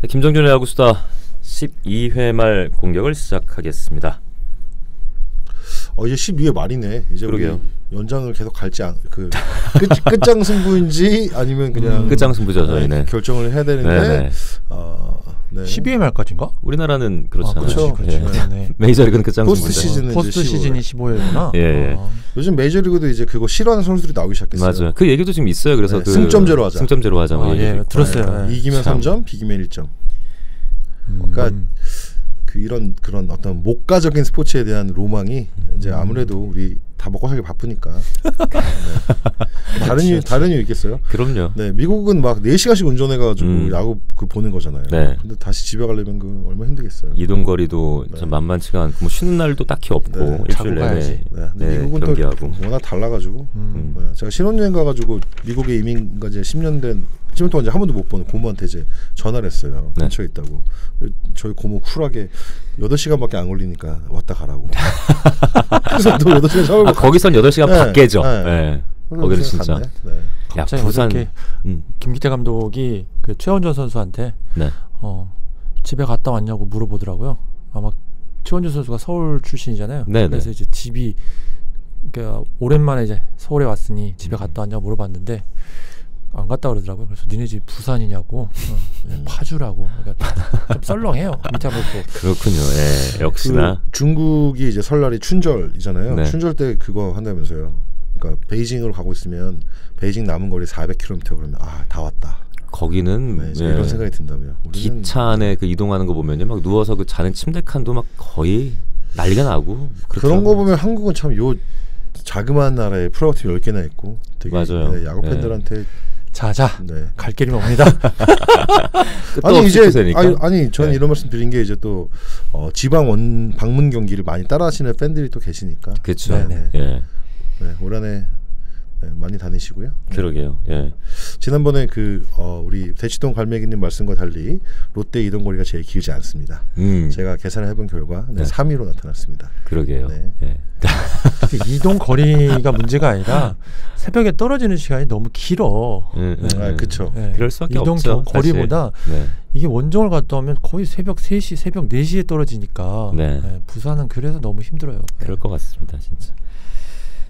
김정준의 야구수다 12회 말 공격을 시작하겠습니다. 이제 12회 말이네. 이제 그러게요. 우리 연장을 계속 갈지 끝장 승부인지 아니면 그냥 끝장 승부죠 저희는. 결정을 해야 되는데 네. 12회 말까지인가? 우리나라는 그렇잖아요. 그렇죠. 예. 네. 메이저리그는 끝장 승부죠. 포스트 시즌이 15회구나. 예. 요즘 메이저리그도 이제 그거 싫어하는 선수들이 나오기 시작했어요. 맞아요. 그 얘기도 지금 있어요. 그래서 그 승점제로 하자. 승점제로 하자. 예, 들었어요. 네. 이기면 참. 3점, 비기면 1점. 그러니까 그런 어떤 목가적인 스포츠에 대한 로망이 이제 아무래도 우리 다 먹고 살기 바쁘니까 네. 다른 이유 있겠어요? 그럼요. 네, 미국은 막 4시간씩 운전해가지고 야구 보는 거잖아요. 네. 근데 다시 집에 가려면 그 얼마나 힘들겠어요. 이동 거리도 네. 좀 만만치가 않고 뭐 쉬는 날도 딱히 없고 네. 일주일 내내 네. 미국은 경기하고. 또 워낙 달라가지고 네. 제가 신혼여행 가가지고 미국에 이민가 이제 10년 동안 이제 한 번도 못 보는 고모한테 이제 전화를 했어요. 네. 근처에 있다고. 저희 고모 쿨하게 8시간밖에 안 걸리니까 왔다 가라고. 그래서 또 8시간 샤워. 거기선 8시간 네. 밖에죠. 네. 네. 거기는 진짜. 갔네. 네. 야, 갑자기 부산. 어저께 김기태 감독이 그 최원준 선수한테 네. 집에 갔다 왔냐고 물어보더라고요. 아마 최원준 선수가 서울 출신이잖아요. 네네. 그래서 이제 집이 그러니까 오랜만에 이제 서울에 왔으니 집에 갔다 왔냐고 물어봤는데 안 갔다 그러더라고요. 그래서 니네 집 부산이냐고 파주라고. 그러니까 좀 썰렁해요. 밑에 한번 또. 그렇군요. 예, 역시나 중국이 이제 설날이 춘절이잖아요. 네. 춘절 때 그거 한다면서요. 그러니까 베이징으로 가고 있으면 베이징 남은 거리 400km 그러면 다 왔다. 거기는 네, 이런 생각이 든다며. 기차 안에 그 이동하는 거 보면요, 막 누워서 그 자는 침대 칸도 막 거의 난리가 나고 그런 거 보면 한국은 참 요 자그마한 나라에 프로팀 10개나 있고 되게 맞아요. 네, 야구 팬들한테 자자 네. 갈 길이 옵니다. 아니 이제 저는 이런 말씀 드린 게 이제 또 지방 방문 경기를 많이 따라하시는 팬들이 또 계시니까. 그렇죠. 네. 예. 네, 올 한해 많이 다니시고요. 그러게요. 예. 지난번에 우리 대치동 갈매기님 말씀과 달리 롯데 이동 거리가 제일 길지 않습니다. 제가 계산을 해본 결과 3위로 나타났습니다. 그러게요. 네. 예. 이동 거리가 문제가 아니라 새벽에 떨어지는 시간이 너무 길어. 그렇죠. 네. 그럴 수밖에 이동 없죠. 거리보다 네. 이게 원정을 갔다 오면 거의 새벽 3시, 새벽 4시에 떨어지니까 네. 부산은 그래서 너무 힘들어요. 그럴 것 같습니다, 진짜.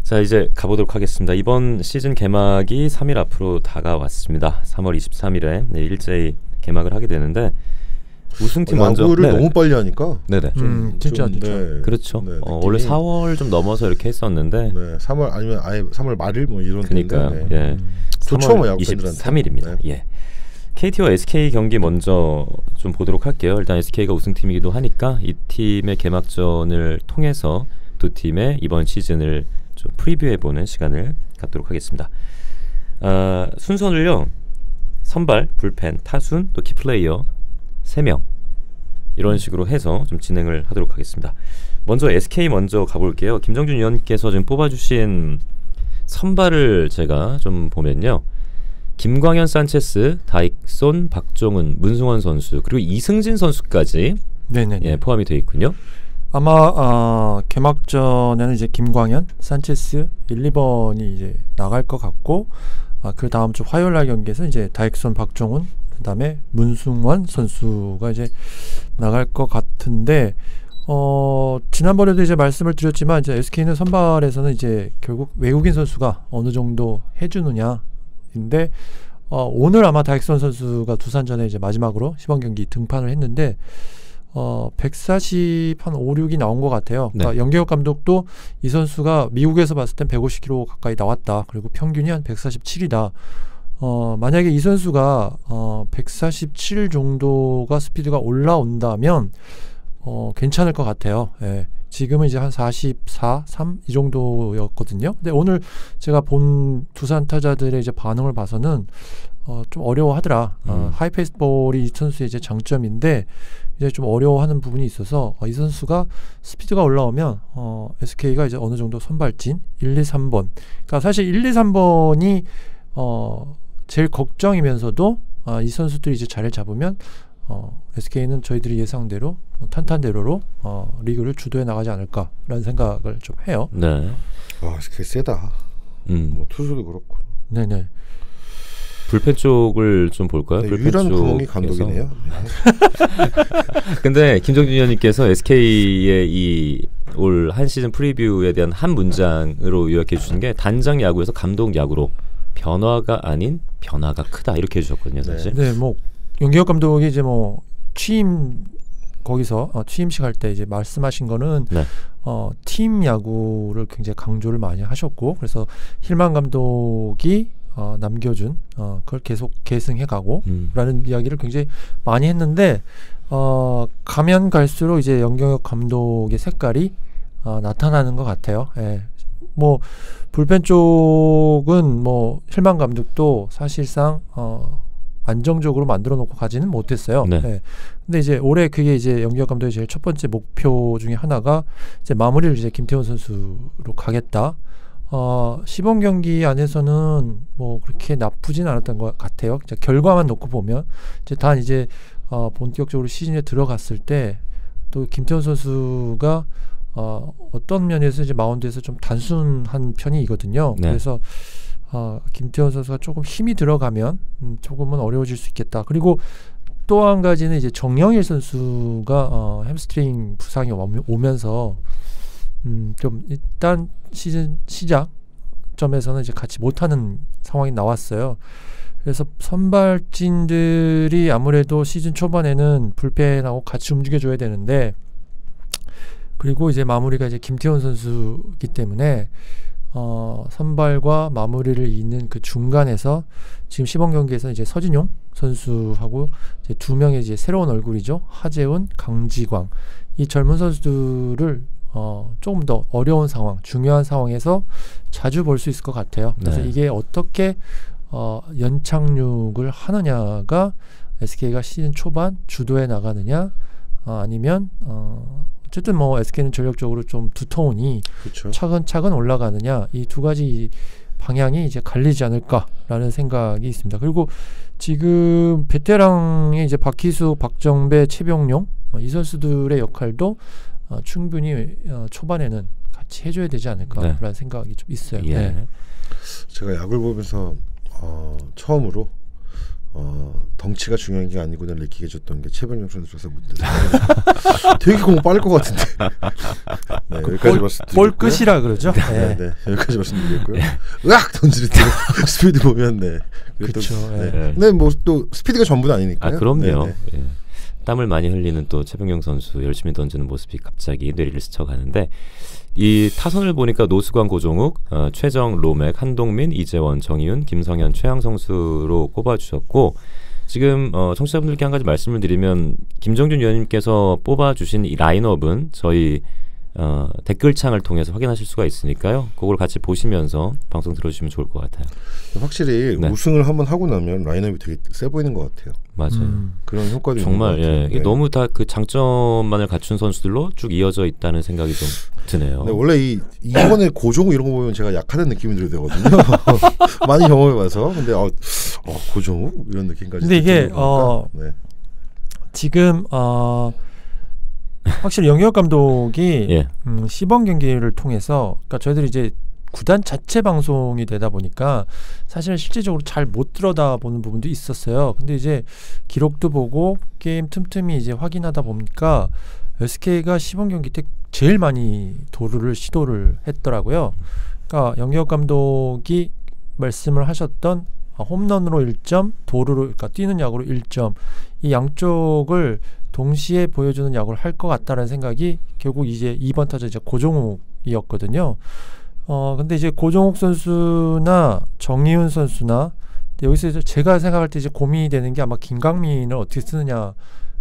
자, 이제 가보도록 하겠습니다. 이번 시즌 개막이 3일 앞으로 다가왔습니다. 3월 23일에 일제히 개막을 하게 되는데 우승팀 먼저 야구를 너무 빨리 하니까. 네네. 진짜. 네. 그렇죠. 네, 원래 4월 좀 넘어서 이렇게 했었는데. 네, 3월 아니면 아예 3월 말일 뭐 이런. 그러니까요. 네. 예. 좋죠, 3월 23일입니다. 예. KT와 SK 경기 먼저 좀 보도록 할게요. 일단 SK가 우승팀이기도 하니까 이 팀의 개막전을 통해서 두 팀의 이번 시즌을 좀 프리뷰해보는 시간을 갖도록 하겠습니다. 순서를요, 선발, 불펜, 타순, 또 키플레이어 3명 이런 식으로 해서 좀 진행을 하도록 하겠습니다. 먼저 SK 먼저 가볼게요. 김정준 위원께서 지금 뽑아주신 선발을 제가 좀 보면요, 김광현, 산체스, 다익손, 박종훈, 문승원 선수 그리고 이승진 선수까지 예, 포함이 되어 있군요. 아마 개막전에는 이제 김광현, 산체스 1, 2번이 이제 나갈 것 같고 그 다음 주 화요일 날 경기에서 이제 다익손, 박종훈, 그다음에 문승원 선수가 이제 나갈 것 같은데 지난번에도 이제 말씀을 드렸지만 이제 SK는 선발에서는 이제 결국 외국인 선수가 어느 정도 해주느냐인데 오늘 아마 다익손 선수가 두산전에 이제 마지막으로 시범 경기 등판을 했는데 140 한 5, 6이 나온 것 같아요. 네. 그러니까 연계혁 감독도 이 선수가 미국에서 봤을 땐 150km 가까이 나왔다. 그리고 평균이 한 147이다. 만약에 이 선수가 147 정도가 스피드가 올라온다면 괜찮을 것 같아요. 예. 지금은 이제 한 44, 3 이 정도였거든요. 근데 오늘 제가 본 두산 타자들의 이제 반응을 봐서는 좀 어려워하더라. 하이페이스 볼이 이 선수의 이제 장점인데 이제 좀 어려워하는 부분이 있어서 이 선수가 스피드가 올라오면 SK가 이제 어느 정도 선발진 1, 2, 3번. 그러니까 사실 1, 2, 3번이 제일 걱정이면서도 이 선수들이 이제 자리를 잡으면 SK는 저희들이 예상대로 탄탄대로로 리그를 주도해 나가지 않을까라는 생각을 좀 해요. 네. SK 세다. 뭐 투수도 그렇고. 네네. 불펜 쪽을 좀 볼까요? 네, 불펜 유일한 구멍이 쪽에서. 감독이네요. 네. 근데 김정준 위원님께서 SK의 이 올 한 시즌 프리뷰에 대한 한 문장으로 요약해 주신 게 단장 야구에서 감독 야구로 변화가 아닌 변화가 크다 이렇게 해주셨거든요, 사실. 네, 뭐 연기혁 감독이 이제 뭐 취임 거기서 취임식 할 때 이제 말씀하신 거는 네. 팀 야구를 굉장히 강조를 많이 하셨고 그래서 힐만 감독이 남겨준 그걸 계속 계승해가고 라는 이야기를 굉장히 많이 했는데 가면 갈수록 이제 연경혁 감독의 색깔이 나타나는 것 같아요. 예. 뭐 불펜 쪽은 뭐 힐만 감독도 사실상 안정적으로 만들어 놓고 가지는 못했어요. 네. 예. 근데 이제 올해 그게 이제 연기혁 감독의 제일 첫 번째 목표 중에 하나가 이제 마무리를 이제 김태훈 선수로 가겠다. 시범 경기 안에서는 뭐 그렇게 나쁘진 않았던 것 같아요. 결과만 놓고 보면 이제 단 이제 본격적으로 시즌에 들어갔을 때 또 김태훈 선수가 어떤 면에서 이제 마운드에서 좀 단순한 편이거든요. 네. 그래서 김태훈 선수가 조금 힘이 들어가면 조금은 어려워질 수 있겠다. 그리고 또 한 가지는 이제 정영일 선수가 햄스트링 부상이 오면서 좀 일단 시즌 시작점에서는 이제 같이 못하는 상황이 나왔어요. 그래서 선발진들이 아무래도 시즌 초반에는 불펜하고 같이 움직여줘야 되는데 그리고 이제 마무리가 이제 김태훈 선수이기 때문에 선발과 마무리를 잇는 그 중간에서 지금 시범 경기에서 이제 서진용 선수하고 이제 두 명의 이제 새로운 얼굴이죠. 하재훈, 강지광 이 젊은 선수들을 조금 더 어려운 상황, 중요한 상황에서 자주 볼 수 있을 것 같아요. 그래서 네. 이게 어떻게 연착륙을 하느냐가 SK가 시즌 초반 주도해 나가느냐 아니면 어쨌든 뭐 SK는 전력적으로 좀 두터우니 그렇죠. 차근차근 올라가느냐 이 두 가지 방향이 이제 갈리지 않을까라는 생각이 있습니다. 그리고 지금 베테랑의 이제 박희수, 박정배, 최병용 이 선수들의 역할도 충분히 초반에는 같이 해줘야 되지 않을까라는 네. 생각이 좀 있어요. 예. 네. 제가 야구를 보면서 처음으로 덩치가 중요한 게 아니구나 느끼게 해줬던 게 최병용 선수라서 되게 공 빠를 것 같은데. 네, 여기까지 말씀드리고요. 볼 끝이라 그러죠. 네, 네, 여기까지 말씀드리고요. 으악 던지는 스피드 보면 네. 그렇죠. 네. 네. 근데 뭐 또 스피드가 전부는 아니니까요. 그럼요. 네, 네. 예. 땀을 많이 흘리는 또 최병용 선수 열심히 던지는 모습이 갑자기 뇌리를 스쳐가는데 이 타선을 보니까 노수광, 고종욱, 최정, 로맥, 한동민, 이재원, 정희윤, 김성현, 최양성 선수로 꼽아주셨고 지금 청취자분들께 한 가지 말씀을 드리면 김정준 위원님께서 뽑아주신 이 라인업은 저희 댓글창을 통해서 확인하실 수가 있으니까요. 그걸 같이 보시면서 방송 들어주시면 좋을 것 같아요. 확실히 네. 우승을 한번 하고 나면 라인업이 되게 세 보이는 것 같아요. 맞아요. 그런 효과도 정말 있는 것 같아요. 예, 이게 네. 너무 다 그 장점만을 갖춘 선수들로 쭉 이어져 있다는 생각이 좀 드네요. 네, 원래 이번에 고종욱 이런 거 보면 제가 약하다는 느낌이 들거든요. 많이 경험해봐서 근데 고종욱 이런 느낌까지. 근데 이게 네. 지금 확실히 영혁 감독이 예. 시범 경기를 통해서 그러니까 저희들이 이제 구단 자체 방송이 되다 보니까 사실 실질적으로 잘 못 들여다보는 부분도 있었어요. 근데 이제 기록도 보고 게임 틈틈이 이제 확인하다 보니까 SK가 시범 경기 때 제일 많이 도루를 시도를 했더라고요. 그러니까 영혁 감독이 말씀을 하셨던 홈런으로 1점, 도루로 그러니까 뛰는 야구로 1점 이 양쪽을 동시에 보여주는 야구를 할 것 같다라는 생각이 결국 이제 2번 타자 이제 고종욱이었거든요. 근데 이제 고종욱 선수나 정희훈 선수나 여기서 제가 생각할 때 이제 고민이 되는 게 아마 김강민을 어떻게 쓰느냐가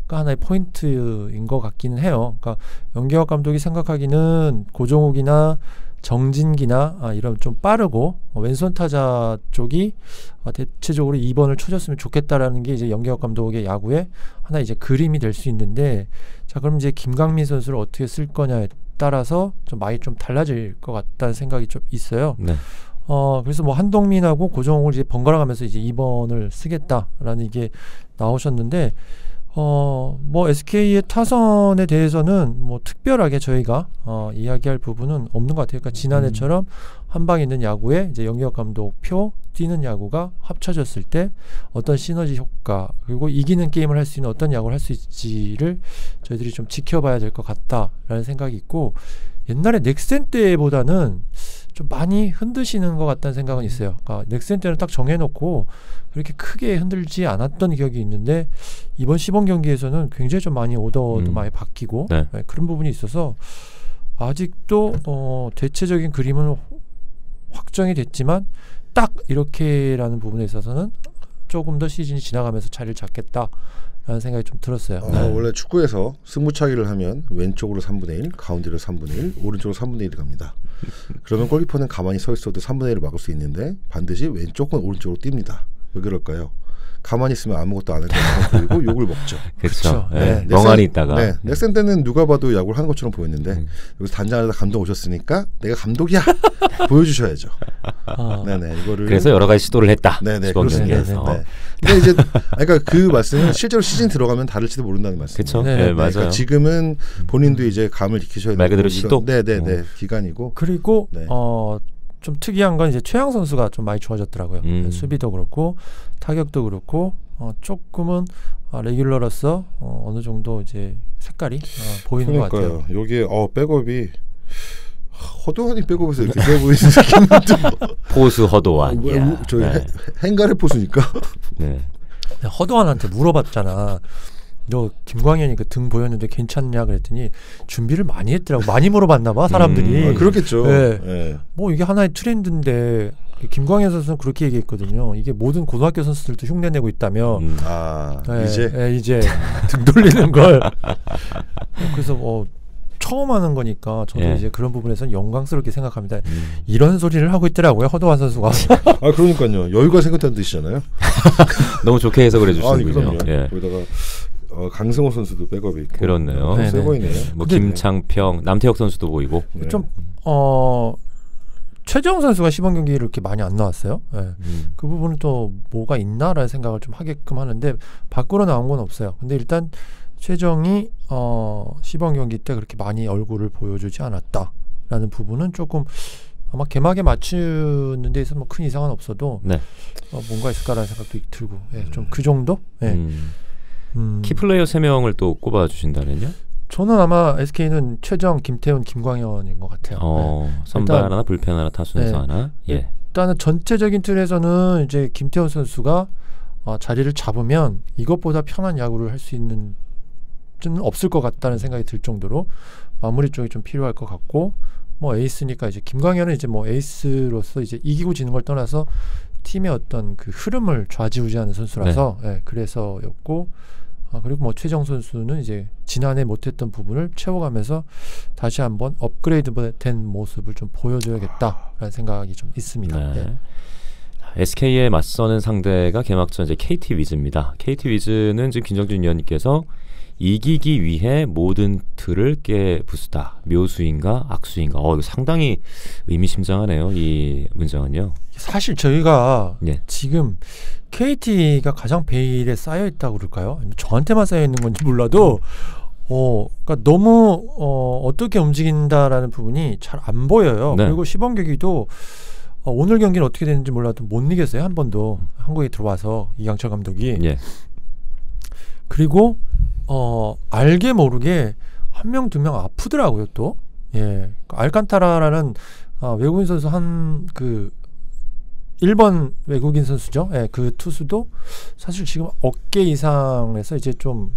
하나의 포인트인 것 같기는 해요. 그러니까 연기혁 감독이 생각하기는 고종욱이나 정진기나 이런 좀 빠르고 왼손 타자 쪽이 대체적으로 2번을 쳐줬으면 좋겠다라는 게 이제 연기혁 감독의 야구의 하나 이제 그림이 될 수 있는데 자 그럼 이제 김강민 선수를 어떻게 쓸 거냐에 따라서 좀 많이 좀 달라질 것 같다는 생각이 좀 있어요. 네. 그래서 뭐 한동민하고 고종욱을 이제 번갈아 가면서 이제 2번을 쓰겠다라는 이게 나오셨는데 뭐 SK의 타선에 대해서는 뭐 특별하게 저희가 이야기할 부분은 없는 것 같아요. 그러니까 지난해처럼 한방 있는 야구에 이제 영역 감독 표 뛰는 야구가 합쳐졌을 때 어떤 시너지 효과 그리고 이기는 게임을 할 수 있는 어떤 야구를 할 수 있을지를 저희들이 좀 지켜봐야 될 것 같다라는 생각이 있고 옛날에 넥센 때보다는 좀 많이 흔드시는 것 같다는 생각은 있어요. 그러니까 넥센 때는 딱 정해놓고 그렇게 크게 흔들지 않았던 기억이 있는데 이번 시범 경기에서는 굉장히 좀 많이 오더도 많이 바뀌고 네. 네, 그런 부분이 있어서 아직도 대체적인 그림은 확정이 됐지만 딱 이렇게라는 부분에 있어서는 조금 더 시즌이 지나가면서 자리를 잡겠다라는 생각이 좀 들었어요. 원래 축구에서 승부차기를 하면 왼쪽으로 3분의 1, 가운데로 3분의 1, 오른쪽으로 3분의 1이 갑니다. 그러면 골키퍼는 가만히 서 있어도 3분의 1을 막을 수 있는데 반드시 왼쪽은 오른쪽으로 뜁니다. 왜 그럴까요? 가만히 있으면 아무것도 안 할 거라고 보이고 욕을 먹죠. 그렇죠. 네. 멍하니 있다가. 넥센 때는 누가 봐도 야구를 하는 것처럼 보였는데 여기서 단장하다 감독 오셨으니까 내가 감독이야 보여주셔야죠. 네네 이거를 그래서 여러 가지 시도를 했다. 네네 시범 그렇습니다. 경기에서. 네. 근데 이제 그러니까 그 말씀은 실제로 시즌 들어가면 다를지도 모른다는 말씀이에요. 그렇죠. 네, 네, 맞아요. 그러니까 지금은 본인도 이제 감을 익히셔야 되고 말 그대로 시도. 네네네 기간이고 그리고 네. 좀 특이한 건 이제 최양 선수가 좀 많이 좋아졌더라고요. 수비도 그렇고 타격도 그렇고 조금은 레귤러로서 어느 정도 이제 색깔이 보이는 것 같아요. 그러니까요. 여기에 백업이 허도환이 백업에서 이렇게 돼 보이는 느낌도 포수 허도환. 저희 네. 행가의 포수니까. 네. 허도환한테 물어봤잖아. 너 김광현이 그 등 보였는데 괜찮냐 그랬더니 준비를 많이 했더라고. 많이 물어봤나 봐 사람들이. 그렇겠죠. 네. 네. 뭐 이게 하나의 트렌드인데 김광현 선수는 그렇게 얘기했거든요. 이게 모든 고등학교 선수들도 흉내내고 있다며. 이제 등 돌리는 걸. 그래서 처음 하는 거니까 저도 이제 그런 부분에서는 영광스럽게 생각합니다. 이런 소리를 하고 있더라고요. 허도환 선수가. 그러니까요. 여유가 생겼다는 뜻이잖아요. 너무 좋게 해석을 해주시는군요. 그럼요. 예. 거기다가 강승호 선수도 백업이 있고. 그렇네요. 세 보이네요. 뭐 김창평, 남태혁 선수도 보이고. 네. 좀 최정 선수가 시범 경기를 이렇게 많이 안 나왔어요. 네. 그 부분은 또 뭐가 있나라는 생각을 좀 하게끔 하는데 밖으로 나온 건 없어요. 근데 일단 최정이 시범 경기 때 그렇게 많이 얼굴을 보여주지 않았다라는 부분은 조금 아마 개막에 맞추는 데에서 뭐 큰 이상은 없어도 네. 뭔가 있을까라는 생각도 들고 좀 그 정도? 네. 키플레이어 3명을 또 꼽아주신다면요? 저는 아마 SK는 최정, 김태훈, 김광현인 것 같아요. 선발 하나, 불펜 하나, 타순에서 하나. 예. 일단은 전체적인 틀에서는 이제 김태훈 선수가 자리를 잡으면 이것보다 편한 야구를 할 수 있는 는 없을 것 같다는 생각이 들 정도로 마무리 쪽이 좀 필요할 것 같고 뭐 에이스니까 이제 김광현은 이제 뭐 에이스로서 이제 이기고 지는 걸 떠나서 팀의 어떤 그 흐름을 좌지우지하는 선수라서 그래서였고 그리고 뭐 최정 선수는 이제 지난해 못했던 부분을 채워가면서 다시 한번 업그레이드된 모습을 좀 보여줘야겠다라는 생각이 좀 있습니다. 네. SK에 맞서는 상대가 개막전 이제 KT 위즈입니다. KT 위즈는 지금 김정준 위원님께서 이기기 위해 모든 틀을 깨부수다. 묘수인가 악수인가. 이거 상당히 의미심장하네요. 이 문장은요. 사실 저희가 지금 KT가 가장 베일에 쌓여 있다고 그럴까요? 저한테만 쌓여 있는 건지 몰라도 그러니까 너무 어떻게 움직인다라는 부분이 잘 안 보여요. 그리고 시범 경기도 오늘 경기는 어떻게 되는지 몰라도 못 이겼어요. 한 번도 한국에 들어와서 이강철 감독이. 그리고 알게 모르게 한 명 두 명 아프더라고요 또. 알칸타라라는 외국인 선수 그 1번 외국인 선수죠. 그 투수도 사실 지금 어깨 이상에서 이제 좀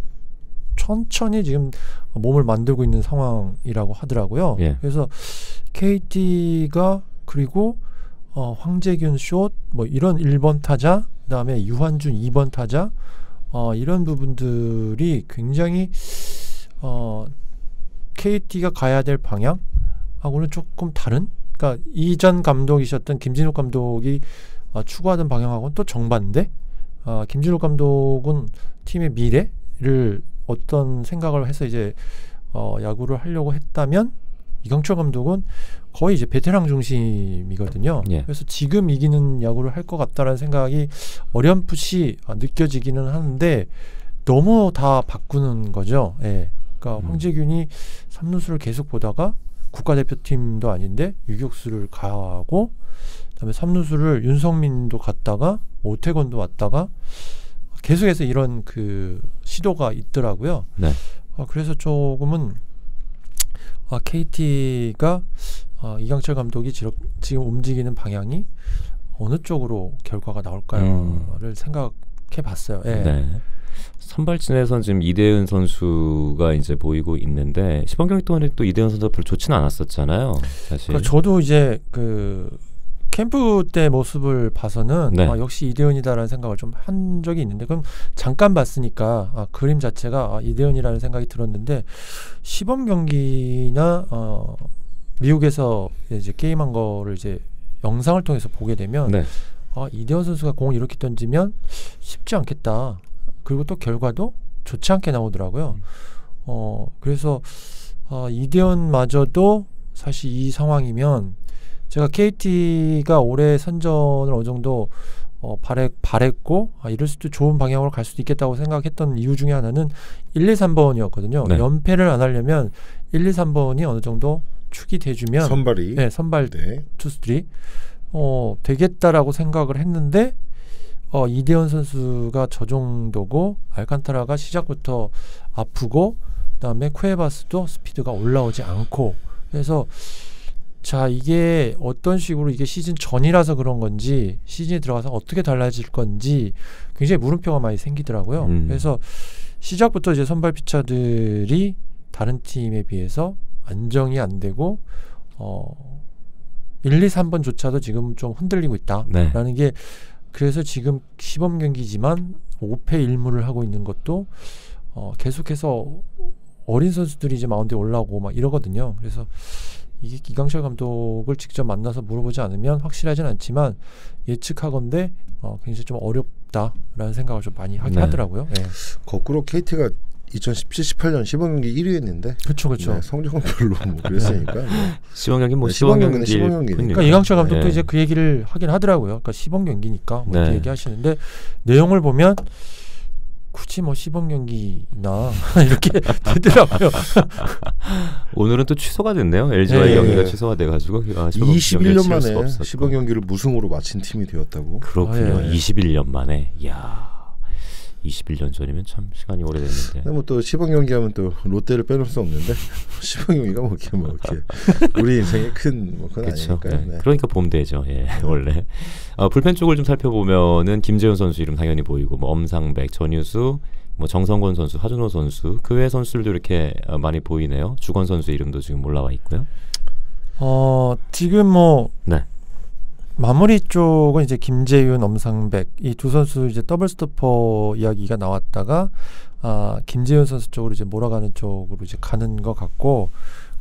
천천히 지금 몸을 만들고 있는 상황이라고 하더라고요. 그래서 KT가 그리고 황재균 숏 뭐 이런 1번 타자 그다음에 유한준 2번 타자 이런 부분들이 굉장히 KT가 가야 될 방향하고는 조금 다른 그러니까 이전 감독이셨던 김진욱 감독이 추구하던 방향하고는 또 정반대 김진욱 감독은 팀의 미래를 어떤 생각을 해서 이제 야구를 하려고 했다면 이강철 감독은 거의 이제 베테랑 중심이거든요. 그래서 지금 이기는 야구를 할 것 같다라는 생각이 어렴풋이 느껴지기는 하는데 너무 다 바꾸는 거죠. 예. 그러니까 황재균이 3루수를 계속 보다가 국가대표팀도 아닌데 유격수를 가고 그다음에 3루수를 윤성민도 갔다가 오태곤도 왔다가 계속해서 이런 그 시도가 있더라고요. 네. 그래서 조금은 KT가 이강철 감독이 지금 움직이는 방향이 어느 쪽으로 결과가 나올까를 생각해 봤어요. 예. 네. 선발진에선 지금 이대은 선수가 이제 보이고 있는데 시범 경기 동안에 또 이대은 선수가 별로 좋지는 않았었잖아요. 사실. 그러니까 저도 이제 그 캠프 때 모습을 봐서는 네. 역시 이대은이다라는 생각을 좀 한 적이 있는데 그럼 잠깐 봤으니까 그림 자체가 이대은이라는 생각이 들었는데 시범 경기나 미국에서 이제 게임한 거를 이제 영상을 통해서 보게 되면 네. 이대현 선수가 공을 이렇게 던지면 쉽지 않겠다. 그리고 또 결과도 좋지 않게 나오더라고요. 그래서 이대현마저도 사실 이 상황이면 제가 KT가 올해 선전을 어느 정도 바랬고 이럴 수도 좋은 방향으로 갈 수도 있겠다고 생각했던 이유 중에 하나는 1, 2, 3번이었거든요. 네. 연패를 안 하려면 1, 2, 3번이 어느 정도 축이 돼주면 선발이 선발 네. 투수들이 되겠다라고 생각을 했는데 이대현 선수가 저 정도고 알칸타라가 시작부터 아프고 그다음에 쿠에바스도 스피드가 올라오지 않고 그래서 자 이게 어떤 식으로 이게 시즌 전이라서 그런 건지 시즌에 들어가서 어떻게 달라질 건지 굉장히 물음표가 많이 생기더라고요. 그래서 시작부터 이제 선발 피처들이 다른 팀에 비해서 안정이 안 되고 1, 2, 3번조차도 지금 좀 흔들리고 있다라는 네. 게 그래서 지금 시범 경기지만 5패 1무를 하고 있는 것도 계속해서 어린 선수들이 이제 마운드에 올라오고 막 이러거든요. 그래서 이게 이강철 감독을 직접 만나서 물어보지 않으면 확실하진 않지만 예측하건대 굉장히 좀 어렵다라는 생각을 좀 많이 하긴 네. 하더라고요. 네. 거꾸로 KT가 2017-18년 시범 경기 1위 했는데 그렇죠. 네, 성적은 별로 뭐 그랬으니까 시범 경기 네, 시범 경기는 시범 경기니까. 그러니까 이강철 감독도 네. 이제 그 얘기를 하긴 하더라고요. 그러니까 시범 경기니까 뭐 이렇게 네. 얘기하시는데 내용을 보면 굳이 뭐 시범 경기나 이렇게 되더라고요. 오늘은 또 취소가 됐네요. LG와 네. 경기가 취소가 돼가지고 21년 만에 시범 경기를 무승으로 마친 팀이 되었다고. 그렇군요. 예. 21년 만에. 이야. 21년 전이면 참 시간이 오래됐는데. 뭐 또 시범 경기하면 또 롯데를 빼놓을 수 없는데 시범 경기가 뭐 이렇게 우리 인생의 큰 뭐 그건 그렇죠. 아니니까. 네. 네. 그러니까 보면 되죠. 예, 원래 불펜 쪽을 좀 살펴보면은 김재훈 선수 이름 당연히 보이고, 뭐 엄상백, 전유수, 뭐 정성권 선수, 하준호 선수, 그 외 선수들도 이렇게 많이 보이네요. 주건 선수 이름도 지금 올라와 있고요. 지금 뭐 네. 마무리 쪽은 이제 김재윤, 엄상백 이 두 선수 이제 더블 스토퍼 이야기가 나왔다가 김재윤 선수 쪽으로 이제 몰아가는 쪽으로 이제 가는 것 같고,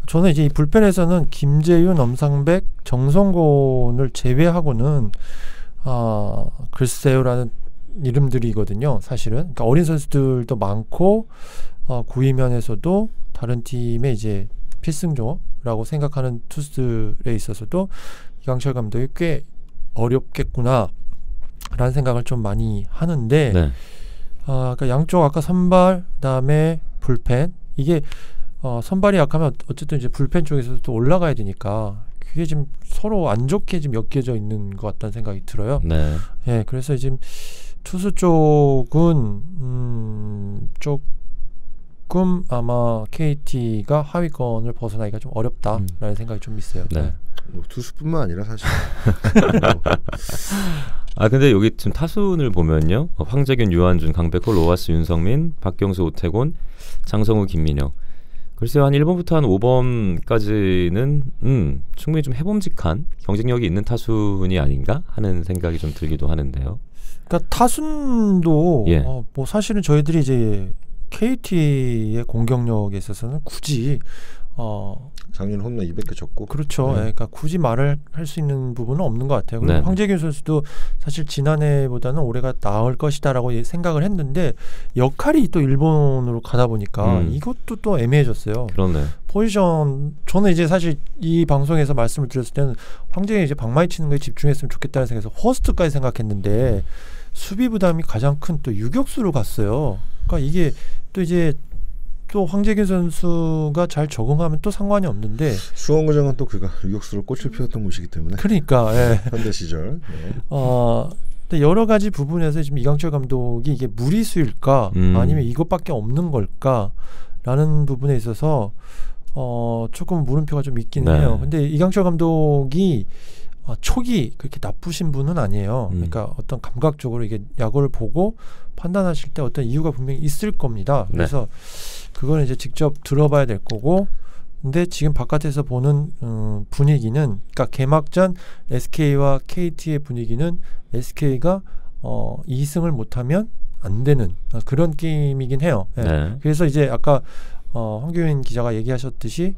저는 이제 이 불펜에서는 김재윤, 엄상백, 정성곤을 제외하고는 글쎄요라는 이름들이거든요. 사실은 그러니까 어린 선수들도 많고 구위면에서도 다른 팀의 이제 필승조라고 생각하는 투수들에 있어서도 이강철 감독이 꽤 어렵겠구나 라는 생각을 좀 많이 하는데 네. 그러니까 양쪽 아까 선발 그다음에 불펜 이게 선발이 약하면 어쨌든 이제 불펜 쪽에서도 또 올라가야 되니까 그게 지금 서로 안 좋게 지금 엮여져 있는 것 같다는 생각이 들어요. 네. 예, 그래서 지금 투수 쪽은 조금 아마 KT가 하위권을 벗어나기가 좀 어렵다라는 생각이 좀 있어요. 네. 뭐 투수뿐만 아니라 사실 근데 여기 지금 타순을 보면요, 황재균, 유한준, 강백호, 로하스, 윤성민, 박경수, 오태곤, 장성우, 김민혁. 글쎄요, 한 1번부터 한 5번까지는 충분히 좀 해봄직한 경쟁력이 있는 타순이 아닌가 하는 생각이 좀 들기도 하는데요. 그러니까 타순도 예. 뭐 사실은 저희들이 이제 KT의 공격력에 있어서는 굳이 작년 홈런 200개 쳤고 그렇죠. 네. 예, 그러니까 굳이 말을 할 수 있는 부분은 없는 것 같아요. 그리고 네. 황재균 선수도 사실 지난해보다는 올해가 나을 것이다라고 생각을 했는데 역할이 또 일본으로 가다 보니까 이것도 또 애매해졌어요. 그렇네. 포지션 저는 이제 사실 이 방송에서 말씀을 드렸을 때는 황재균이 이제 방망이 치는 거에 집중했으면 좋겠다는 생각에서 허스트까지 생각했는데 수비 부담이 가장 큰 또 유격수로 갔어요. 그러니까 이게 또 이제 또 황재균 선수가 잘 적응하면 또 상관이 없는데 수원구장은 또 그가 유격수로 꽃을 피웠던 곳이기 때문에 그러니까 예. 현대 시절 근데 여러 가지 부분에서 지금 이강철 감독이 이게 무리수일까 아니면 이것밖에 없는 걸까라는 부분에 있어서 조금 물음표가 좀 있긴 네. 해요. 근데 이강철 감독이 촉이 그렇게 나쁘신 분은 아니에요. 그러니까 어떤 감각적으로 이게 야구를 보고 판단하실 때 어떤 이유가 분명히 있을 겁니다. 그래서 그거는 이제 직접 들어봐야 될 거고, 근데 지금 바깥에서 보는 분위기는, 그러니까 개막전 SK와 KT의 분위기는 SK가 2승을 못하면 안 되는 그런 게임이긴 해요. 예. 네. 그래서 이제 아까 황교안 기자가 얘기하셨듯이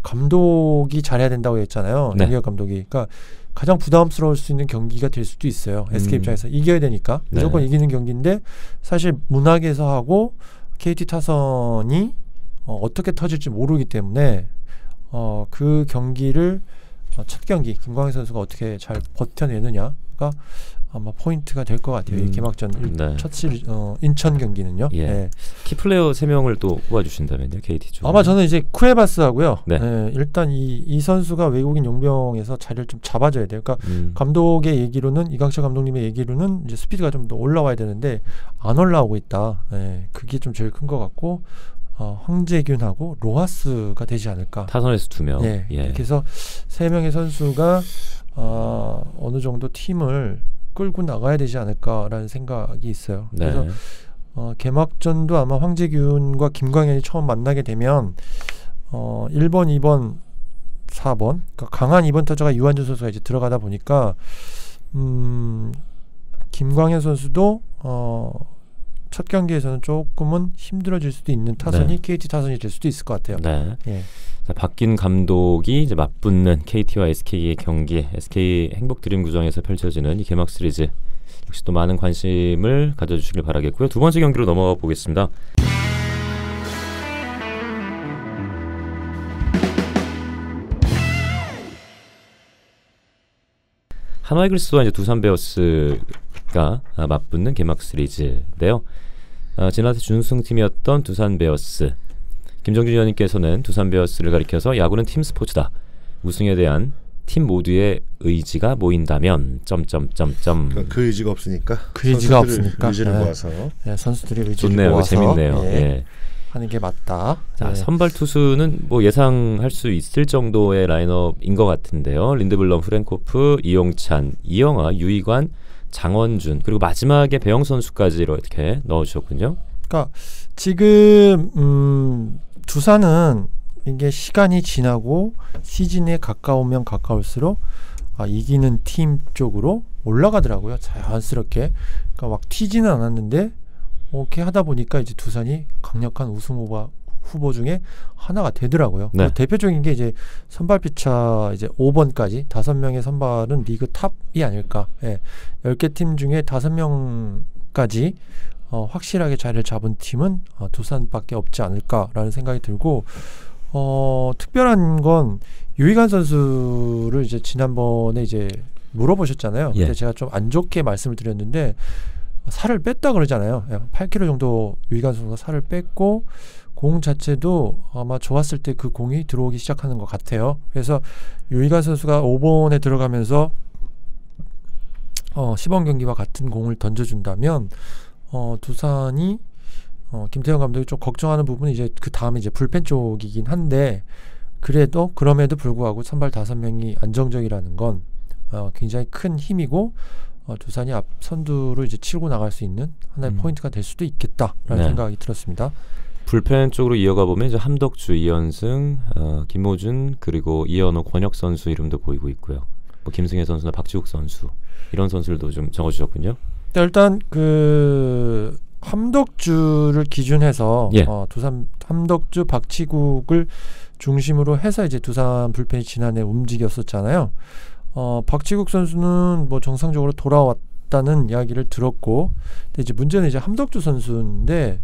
감독이 잘해야 된다고 했잖아요. 네. 양기혁 감독이. 그러니까 가장 부담스러울 수 있는 경기가 될 수도 있어요. SK 입장에서 이겨야 되니까 무조건 네. 이기는 경기인데, 사실 문학에서 하고 KT 타선이 어떻게 터질지 모르기 때문에 그 경기를 첫 경기 김광현 선수가 어떻게 잘 버텨내느냐가 아마 포인트가 될 것 같아요. 이 개막전 네. 첫 시리즈 인천 경기는요. 예. 네. 키플레이어 3명을 또 뽑아주신다면요, KT 쪽. 아마 저는 이제 쿠에바스하고요. 네. 일단 이 선수가 외국인 용병에서 자리를 좀 잡아줘야 돼요. 그러니까 감독의 얘기로는, 이강철 감독님의 얘기로는 이제 스피드가 좀 더 올라와야 되는데 안 올라오고 있다. 그게 좀 제일 큰 것 같고, 황재균하고 로하스가 되지 않을까. 타선에서 2명. 예. 예. 이렇게 해서 3명의 선수가 어느 정도 팀을 끌고 나가야 되지 않을까라는 생각이 있어요. 네. 그래서 개막전도 아마 황재균과 김광현이 처음 만나게 되면 1번, 2번, 4번, 그러니까 강한 2번 타자가 유한준 선수가 이제 들어가다 보니까 김광현 선수도 첫 경기에서는 조금은 힘들어질 수도 있는 타선이 네. KT 타선이 될 수도 있을 것 같아요. 네. 예. 자, 바뀐 감독이 이제 맞붙는 KT와 SK의 경기, SK 행복 드림 구장에서 펼쳐지는 이 개막 시리즈, 역시 또 많은 관심을 가져주시길 바라겠고요. 두 번째 경기로 넘어가 보겠습니다. 한화 이글스와 이제 두산 베어스가 맞붙는 개막 시리즈인데요. 지난해 준우승팀이었던 두산 베어스, 김정준 위원님께서는 두산 베어스를 가리켜서 야구는 팀 스포츠다. 우승에 대한 팀 모두의 의지가 모인다면 그러니까 그 의지가 없으니까. 그 의지가 없으니까. 의지를 모아서. 네, 선수들이 의지를 좋네요. 모아서 재밌네요. 예, 예. 하는 게 맞다. 자, 예. 선발 투수는 뭐 예상할 수 있을 정도의 라인업인 것 같은데요. 린드블럼, 프랭코프, 이용찬, 이영하, 유이관, 장원준, 그리고 마지막에 배영 선수까지 이렇게 넣어주셨군요. 그러니까 지금 두산은 이게 시간이 지나고 시즌에 가까우면 가까울수록 이기는 팀 쪽으로 올라가더라고요. 자연스럽게. 그러니까 막 튀지는 않았는데 이렇게 하다 보니까 이제 두산이 강력한 우승 후보 중에 하나가 되더라고요. 네. 대표적인 게 이제 선발 피차 이제 5번까지 5명의 선발은 리그 탑이 아닐까. 예. 10개 팀 중에 5명까지 확실하게 자리를 잡은 팀은 두산밖에 없지 않을까라는 생각이 들고, 특별한 건 유이관 선수를 이제 지난번에 이제 물어보셨잖아요. 예. 근데 제가 좀 안 좋게 말씀을 드렸는데 살을 뺐다 그러잖아요. 8kg 정도 유이관 선수가 살을 뺐고, 공 자체도 아마 좋았을 때 그 공이 들어오기 시작하는 것 같아요. 그래서 유이관 선수가 5번에 들어가면서 시범 경기와 같은 공을 던져준다면 두산이 김태형 감독이 좀 걱정하는 부분은 이제 그 다음에 이제 불펜 쪽이긴 한데, 그럼에도 불구하고 선발 5명이 안정적이라는 건 굉장히 큰 힘이고, 두산이 앞 선두로 이제 치고 나갈 수 있는 하나의 포인트가 될 수도 있겠다라는 네. 생각이 들었습니다. 불펜 쪽으로 이어가 보면 이제 함덕주, 이현승, 김호준, 그리고 이현호, 권혁 선수 이름도 보이고 있고요. 뭐 김승혜 선수나 박지욱 선수, 이런 선수들도 좀 적어주셨군요. 일단 그 함덕주를 기준해서 예. 두산 함덕주, 박치국을 중심으로 해서 이제 두산 불펜이 지난해 움직였었잖아요. 박치국 선수는 뭐 정상적으로 돌아왔다는 이야기를 들었고, 근데 이제 문제는 이제 함덕주 선수인데,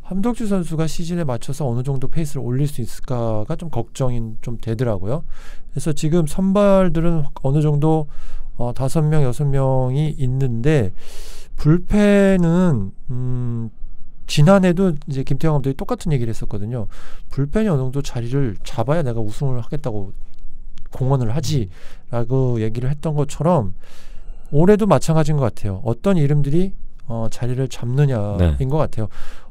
함덕주 선수가 시즌에 맞춰서 어느 정도 페이스를 올릴 수 있을까가 좀 걱정이 좀 되더라고요. 그래서 지금 선발들은 어느 정도 5명, 6명이 있는데, 불펜은 지난해도 이제 김태형 감독이 똑같은 얘기를 했었거든요. 불펜이 어느 정도 자리를 잡아야 내가 우승을 하겠다고 공언을 하지라고 얘기를 했던 것처럼 올해도 마찬가지인 것 같아요. 어떤 이름들이 자리를 잡느냐인 것 같아요.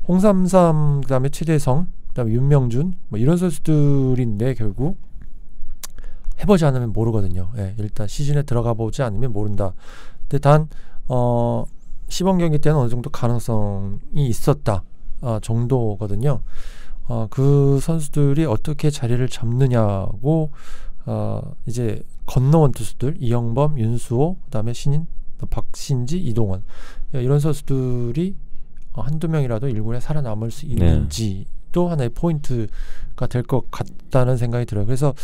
홍삼삼 그다음에 최대성 그다음에 윤명준 뭐 이런 선수들인데 결국 해보지 않으면 모르거든요. 예, 일단 시즌에 들어가 보지 않으면 모른다. 근데 단 시범 경기 때는 어느 정도 가능성이 있었다 정도거든요. 그 선수들이 어떻게 자리를 잡느냐고 이제 건너온 투수들 이영범, 윤수호, 그다음에 신인, 박신지, 이동원 이런 선수들이 한두 명이라도 1군에 살아남을 수 있는지 또 하나의 포인트가 될 것 같다는 생각이 들어요. 그래서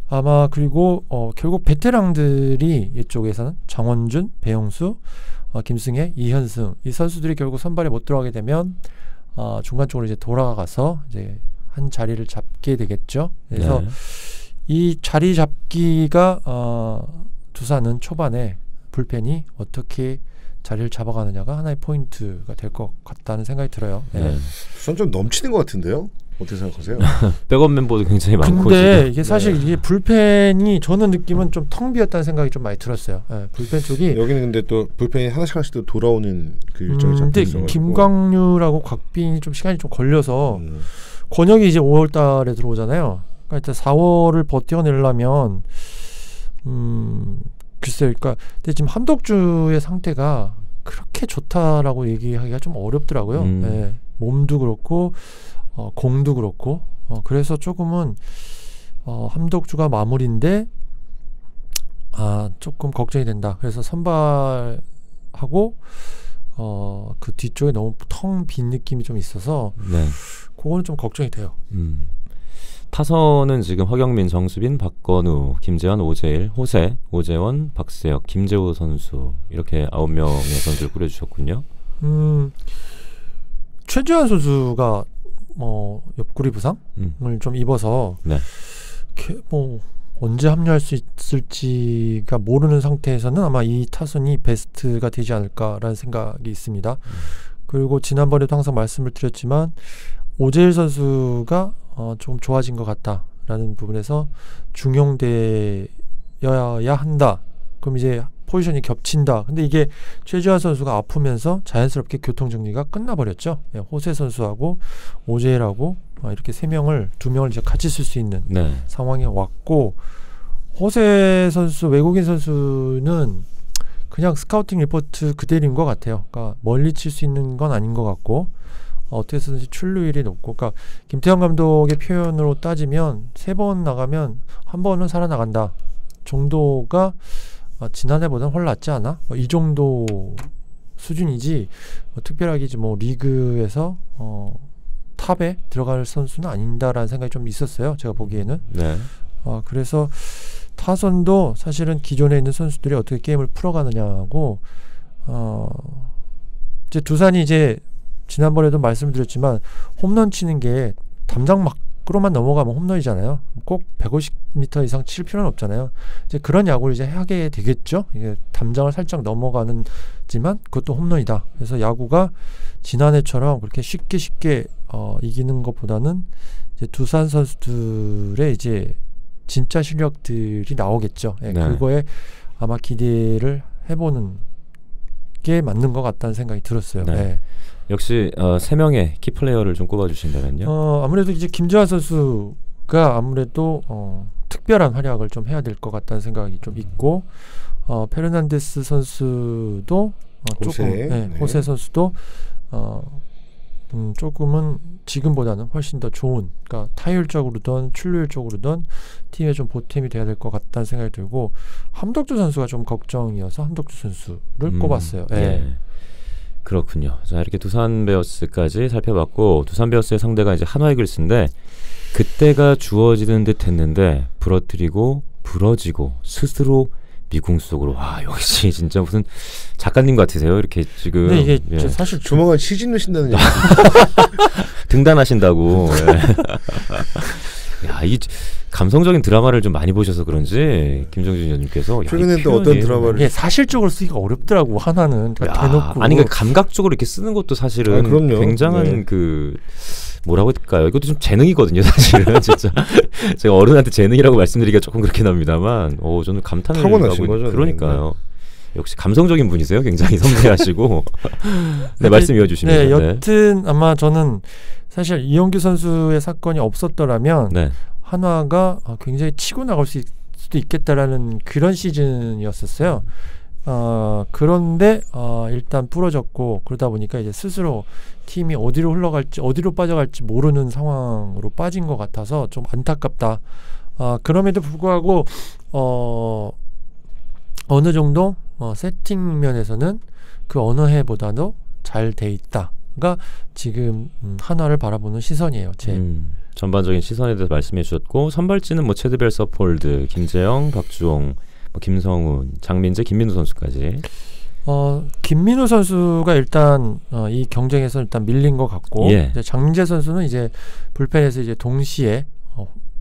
아마 그리고 결국 베테랑들이 이쪽에서는 장원준, 배영수, 김승혜, 이현승 이 선수들이 결국 선발에 못 들어가게 되면 중간 쪽으로 이제 돌아가서 이제 한 자리를 잡게 되겠죠. 그래서 이 자리 잡기가 두산은 초반에 불펜이 어떻게 자리를 잡아가느냐가 하나의 포인트가 될 것 같다는 생각이 들어요. 두산 좀 넘치는 것 같은데요? 어떻게 생각하세요? 백업 멤버도 굉장히 많고. 근데 이게 사실 이게 불펜이 저는 느낌은 좀 텅 비었다는 생각이 좀 많이 들었어요. 불펜 쪽이 여기는 근데 또 불펜이 하나씩 또 돌아오는 그 일정이 잡혀 있어가지고. 근데 김광률하고 곽빈이 좀 시간이 좀 걸려서 권혁이 이제 5월달에 들어오잖아요. 그러니까 일단 4월을 버텨내려면 글쎄요. 그러니까 근데 지금 한덕주의 상태가 그렇게 좋다라고 얘기하기가 좀 어렵더라고요. 몸도 그렇고 공도 그렇고 그래서 조금은 함덕주가 마무리인데 조금 걱정이 된다. 그래서 선발하고 그 뒤쪽에 너무 텅 빈 느낌이 좀 있어서 그거는 좀 걱정이 돼요. 타선은 지금 허경민, 정수빈, 박건우, 김재환, 오재일, 호세, 오재원, 박세혁, 김재호 선수 이렇게 9명의 선수를 꾸려주셨군요. 최재환 선수가 옆구리 부상을 좀 입어서 뭐 언제 합류할 수 있을지가 모르는 상태에서는 아마 이 타선이 베스트가 되지 않을까라는 생각이 있습니다. 그리고 지난번에도 항상 말씀을 드렸지만 오재일 선수가 좀 좋아진 것 같다라는 부분에서 중용되어야 한다. 그럼 이제 포지션이 겹친다. 근데 이게 최지환 선수가 아프면서 자연스럽게 교통 정리가 끝나버렸죠. 호세 선수하고 오재일하고 이렇게 2명을 이제 같이 쓸 수 있는 상황이 왔고 호세 선수 외국인 선수는 그냥 스카우팅 리포트 그대로인 것 같아요. 그러니까 멀리 칠 수 있는 건 아닌 것 같고 어떻게 해서든지 출루율이 높고 그러니까 김태형 감독의 표현으로 따지면 3번 나가면 한 번은 살아나간다 정도가 지난해보다는 훨 낫지 않아? 이 정도 수준이지 특별하게 뭐 리그에서 탑에 들어갈 선수는 아닌다라는 생각이 좀 있었어요. 제가 보기에는. 그래서 타선도 사실은 기존에 있는 선수들이 어떻게 게임을 풀어가느냐고 이제 두산이 이제 지난번에도 말씀드렸지만 홈런 치는 게 담장 밖으로만 넘어가면 홈런이잖아요. 꼭 150m 이상 칠 필요는 없잖아요. 이제 그런 야구를 이제 하게 되겠죠. 이게 담장을 살짝 넘어가는지만 그것도 홈런이다. 그래서 야구가 지난해처럼 그렇게 쉽게 이기는 것보다는 이제 두산 선수들의 이제 진짜 실력들이 나오겠죠. 그거에 아마 기대를 해보는 게 맞는 것 같다는 생각이 들었어요. 역시 3명의 키플레이어를 좀 꼽아주신다면요? 아무래도 이제 김재환 선수가 아무래도 특별한 활약을 좀 해야 될 것 같다는 생각이 좀 있고 페르난데스 선수도 호세 선수도 조금은 지금보다는 훨씬 더 좋은 그러니까 타율적으로든 출루율적으로든 팀에 좀 보탬이 돼야 될 것 같다는 생각이 들고 함덕주 선수가 좀 걱정이어서 함덕주 선수를 꼽았어요. 그렇군요. 자, 이렇게 두산 베어스까지 살펴봤고 두산 베어스의 상대가 이제 한화 이글스인데 그때가 주어지는 듯 했는데 부러뜨리고 부러지고 스스로 미궁 속으로 와 역시 진짜 무슨 작가님 같으세요. 이렇게 지금 근데 이게 사실 조만간 시즌 넣으신다는 얘기 등단하신다고. 야, 이 감성적인 드라마를 좀 많이 보셔서 그런지 김정준 위원님께서 최근에 또 어떤 드라마를 이게 사실적으로 쓰기가 어렵더라고 하나는 그러니까 대놓고 아니 그러니까 감각적으로 이렇게 쓰는 것도 사실은 그럼요. 굉장한 네. 그 뭐라고 할까요? 이것도 좀 재능이거든요, 사실은 진짜. 제가 어른한테 재능이라고 말씀드리기가 조금 그렇긴 합니다만, 저는 감탄을 타고나신 하고 거죠. 그러니까요. 역시 감성적인 분이세요. 굉장히 섬세하시고. 네, 말씀 이어주시면. 네, 여튼 아마 저는 사실 이영규 선수의 사건이 없었더라면 네. 한화가 굉장히 치고 나갈 수도 있겠다라는 그런 시즌이었었어요. 그런데 일단 부러졌고 그러다 보니까 이제 스스로 팀이 어디로 흘러갈지 어디로 빠져갈지 모르는 상황으로 빠진 것 같아서 좀 안타깝다. 그럼에도 불구하고 어느 정도 세팅 면에서는 그 어느 해보다도 잘 돼 있다가 지금 한화를 바라보는 시선이에요. 제 전반적인 시선에 대해서 말씀해 주셨고 선발진은 뭐 체드벨 서폴드, 김재영, 박주홍, 김성훈, 장민재, 김민우 선수까지. 김민우 선수가 일단 이 경쟁에서 일단 밀린 것 같고 예. 이제 장민재 선수는 이제 불펜에서 이제 동시에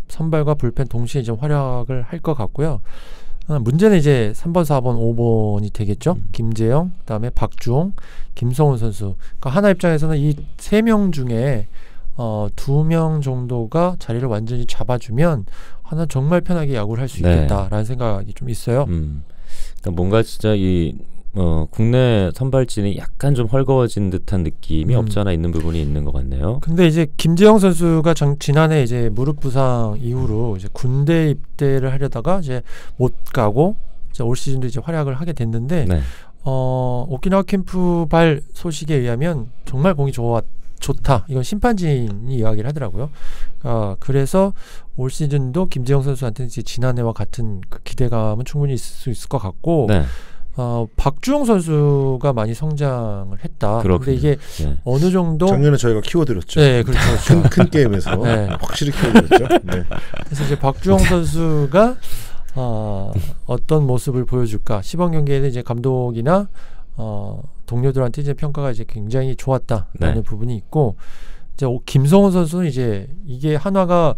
선발과 불펜 동시에 좀 활약을 할 것 같고요. 문제는 이제 3번, 4번, 5번이 되겠죠. 김재영, 그다음에 박주홍, 김성훈 선수. 그러니까 하나 입장에서는 이 3명 중에 2명 정도가 자리를 완전히 잡아주면 하나 정말 편하게 야구를 할 수 있겠다라는 생각이 좀 있어요. 그러니까 뭔가 진짜 이 국내 선발진이 약간 좀 헐거워진 듯한 느낌이 없지 않아 있는 부분이 있는 것 같네요. 근데 이제 김재영 선수가 지난해 이제 무릎 부상 이후로 이제 군대 입대를 하려다가 이제 못 가고 이제 올 시즌도 이제 활약을 하게 됐는데 네. 오키나와 캠프발 소식에 의하면 정말 공이 좋다. 이건 심판진이 이야기를 하더라고요. 그래서 올 시즌도 김재영 선수한테는 이제 지난해와 같은 그 기대감은 충분히 있을 수 있을 것 같고 네. 박주홍 선수가 많이 성장을 했다. 그렇군요. 근데 이게 네. 어느 정도 작년에 저희가 키워드렸죠. 네, 그렇죠. 큰 게임에서 네. 확실히 키워드렸죠. 네. 그래서 이제 박주홍 선수가 어떤 모습을 보여줄까? 시범 경기에는 이제 감독이나 동료들한테 이제 평가가 이제 굉장히 좋았다라는 네. 부분이 있고 이제 김성훈 선수는 이제 이게 한화가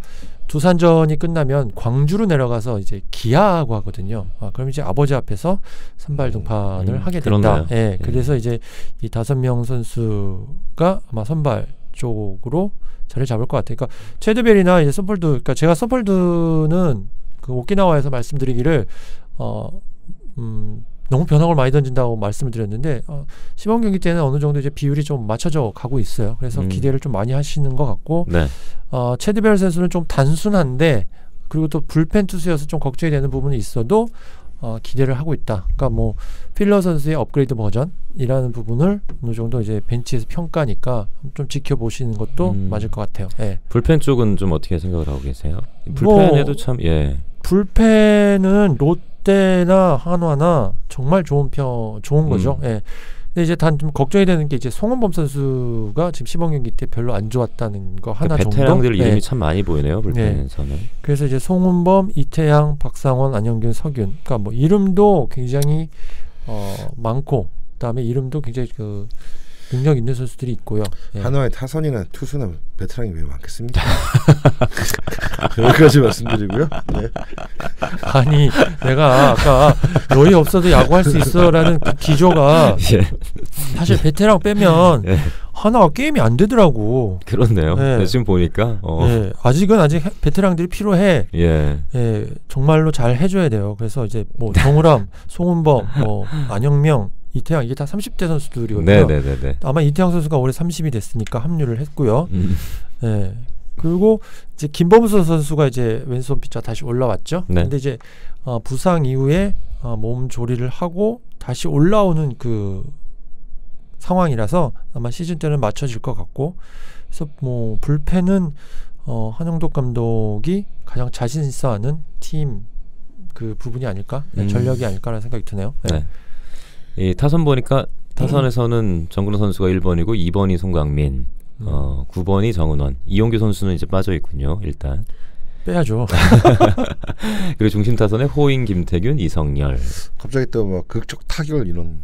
두산전이 끝나면 광주로 내려가서 이제 기아하고 하거든요. 그럼 이제 아버지 앞에서 선발 등판을 하게 된다. 예, 그래서 이제 이 5명 선수가 아마 선발 쪽으로 자리를 잡을 것 같아요. 그러니까 체드벨이나 이제 서폴드, 그러니까 제가 서폴드는 그 오키나와에서 말씀드리기를 너무 변화를 많이 던진다고 말씀을 드렸는데 시범 경기 때는 어느 정도 이제 비율이 좀 맞춰져 가고 있어요. 그래서 기대를 좀 많이 하시는 것 같고 네. 체드벨 선수는 좀 단순한데 그리고 또 불펜 투수여서 좀 걱정이 되는 부분이 있어도 기대를 하고 있다. 그러니까 뭐 필러 선수의 업그레이드 버전이라는 부분을 어느 정도 이제 벤치에서 평가니까 좀 지켜보시는 것도 맞을 것 같아요. 예. 불펜 쪽은 좀 어떻게 생각을 하고 계세요? 불펜에도 참 불펜은 롯데나 한화나 정말 좋은 거죠. 예. 근데 이제 단 좀 걱정이 되는 게 이제 송은범 선수가 지금 시범 경기 때 별로 안 좋았다는 거 하나 정도. 베테랑들 이름이 참 많이 보이네요, 불펜에서는. 네. 그래서 이제 송은범, 이태양, 박상원, 안영균, 서균. 그러니까 뭐 이름도 굉장히 많고, 그다음에 이름도 굉장히 그 능력 있는 선수들이 있고요. 예. 한화의 타선이나 투수나 베테랑이 왜 많겠습니까? 여기까지 말씀드리고요. 네. 아니 내가 아까 너희 없어도 야구할 수 있어라는 그 기조가 사실 베테랑 빼면 하나가 게임이 안 되더라고. 그렇네요. 네, 지금 보니까 아직은 베테랑들이 필요해. 예, 정말로 잘 해줘야 돼요. 그래서 이제 뭐 정우람, 송은범, 뭐 안영명, 이태양 이게 다 30대 선수들이거든요. 네네네. 아마 이태양 선수가 올해 30이 됐으니까 합류를 했고요. 네. 그리고 이제 김범수 선수가 이제 왼손 피처 다시 올라왔죠. 네. 근데 이제 부상 이후에 몸 조리를 하고 다시 올라오는 그 상황이라서 아마 시즌 때는 맞춰질 것 같고, 그래서 뭐 불펜은 한영덕 감독이 가장 자신 있어 하는 팀 그 부분이 아닐까, 전력이 아닐까라는 생각이 드네요. 네. 이 타선 보니까 타선에서는 정근호 선수가 1번이고 2번이 송강민, 9번이 정은원, 이용규 선수는 이제 빠져 있군요. 일단 빼야죠. 그리고 중심 타선에 호잉, 김태균, 이성열. 갑자기 또 막 극적 타결 이런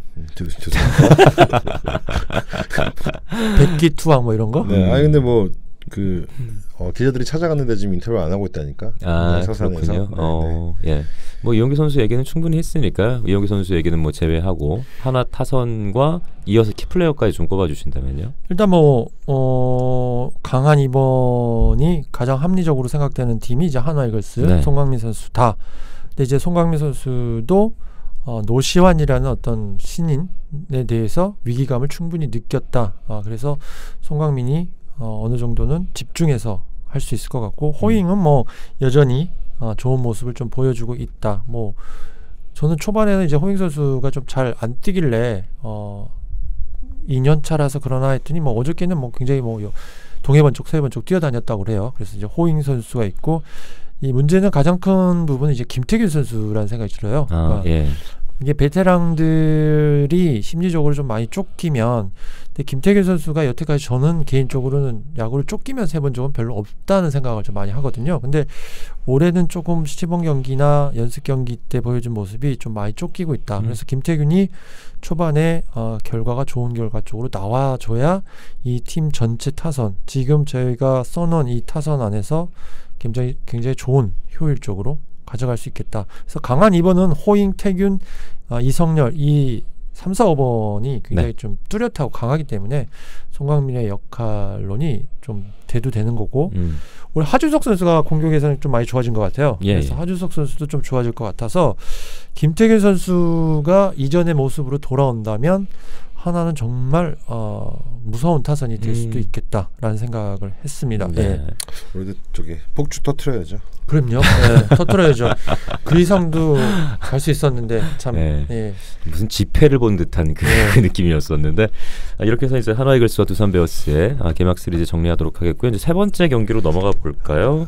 백기 투항 뭐 이런 거? 네, 아니 근데 뭐 기자들이 찾아갔는데 지금 인터뷰 안 하고 있다니까. 서산에서. 그렇군요. 예. 뭐 이용규 선수 얘기는 충분히 했으니까 이용규 선수 얘기는 뭐 제외하고 하나 타선과 이어서 키플레이어까지 좀 꼽아주신다면요. 일단 강한 2번이 가장 합리적으로 생각되는 팀이 이제 한화 이글스, 네. 송강민 선수다. 근데 이제 송강민 선수도 노시환이라는 어떤 신인에 대해서 위기감을 충분히 느꼈다. 그래서 송강민이 어느 정도는 집중해서 할 수 있을 것 같고, 호잉은 뭐 여전히 좋은 모습을 좀 보여주고 있다. 뭐 저는 초반에는 이제 호잉 선수가 좀 잘 안 뛰길래 2년 차라서 그러나 했더니 뭐 어저께는 뭐 굉장히 뭐 동해번 쪽 서해번 쪽 뛰어다녔다고 그래요. 그래서 이제 호잉 선수가 있고, 이 문제는 가장 큰 부분은 이제 김태균 선수라는 생각이 들어요. 그러니까 예. 이게 베테랑들이 심리적으로 좀 많이 쫓기면, 근데 김태균 선수가 여태까지 저는 개인적으로는 야구를 쫓기면서 해본 적은 별로 없다는 생각을 좀 많이 하거든요. 근데 올해는 조금 시범 경기나 연습 경기 때 보여준 모습이 좀 많이 쫓기고 있다. 그래서 김태균이 초반에 결과가 좋은 결과 쪽으로 나와줘야 이 팀 전체 타선, 지금 저희가 써놓은 이 타선 안에서 굉장히 좋은 효율적으로 가져갈 수 있겠다. 그래서 강한 2번은 호잉, 태균, 이성열, 이 3, 4, 5번이 굉장히 네. 좀 뚜렷하고 강하기 때문에 송강민의 역할론이 좀 대두되는 거고, 오늘 하준석 선수가 공격에서는 좀 많이 좋아진 것 같아요. 그래서 하준석 선수도 좀 좋아질 것 같아서 김태균 선수가 이전의 모습으로 돌아온다면 하나는 정말 무서운 타선이 될 수도 있겠다라는 생각을 했습니다. 네. 우리도 폭주 터트려야죠. 그럼요. 네, 터뜨려야죠. 그 이상도 갈 수 있었는데 참. 네. 예. 무슨 집회를 본 듯한 그 느낌이었었는데, 이렇게 해서 이제 한화 이글스와 두산 베어스의 개막 시리즈 정리하도록 하겠고요. 이제 세 번째 경기로 넘어가 볼까요?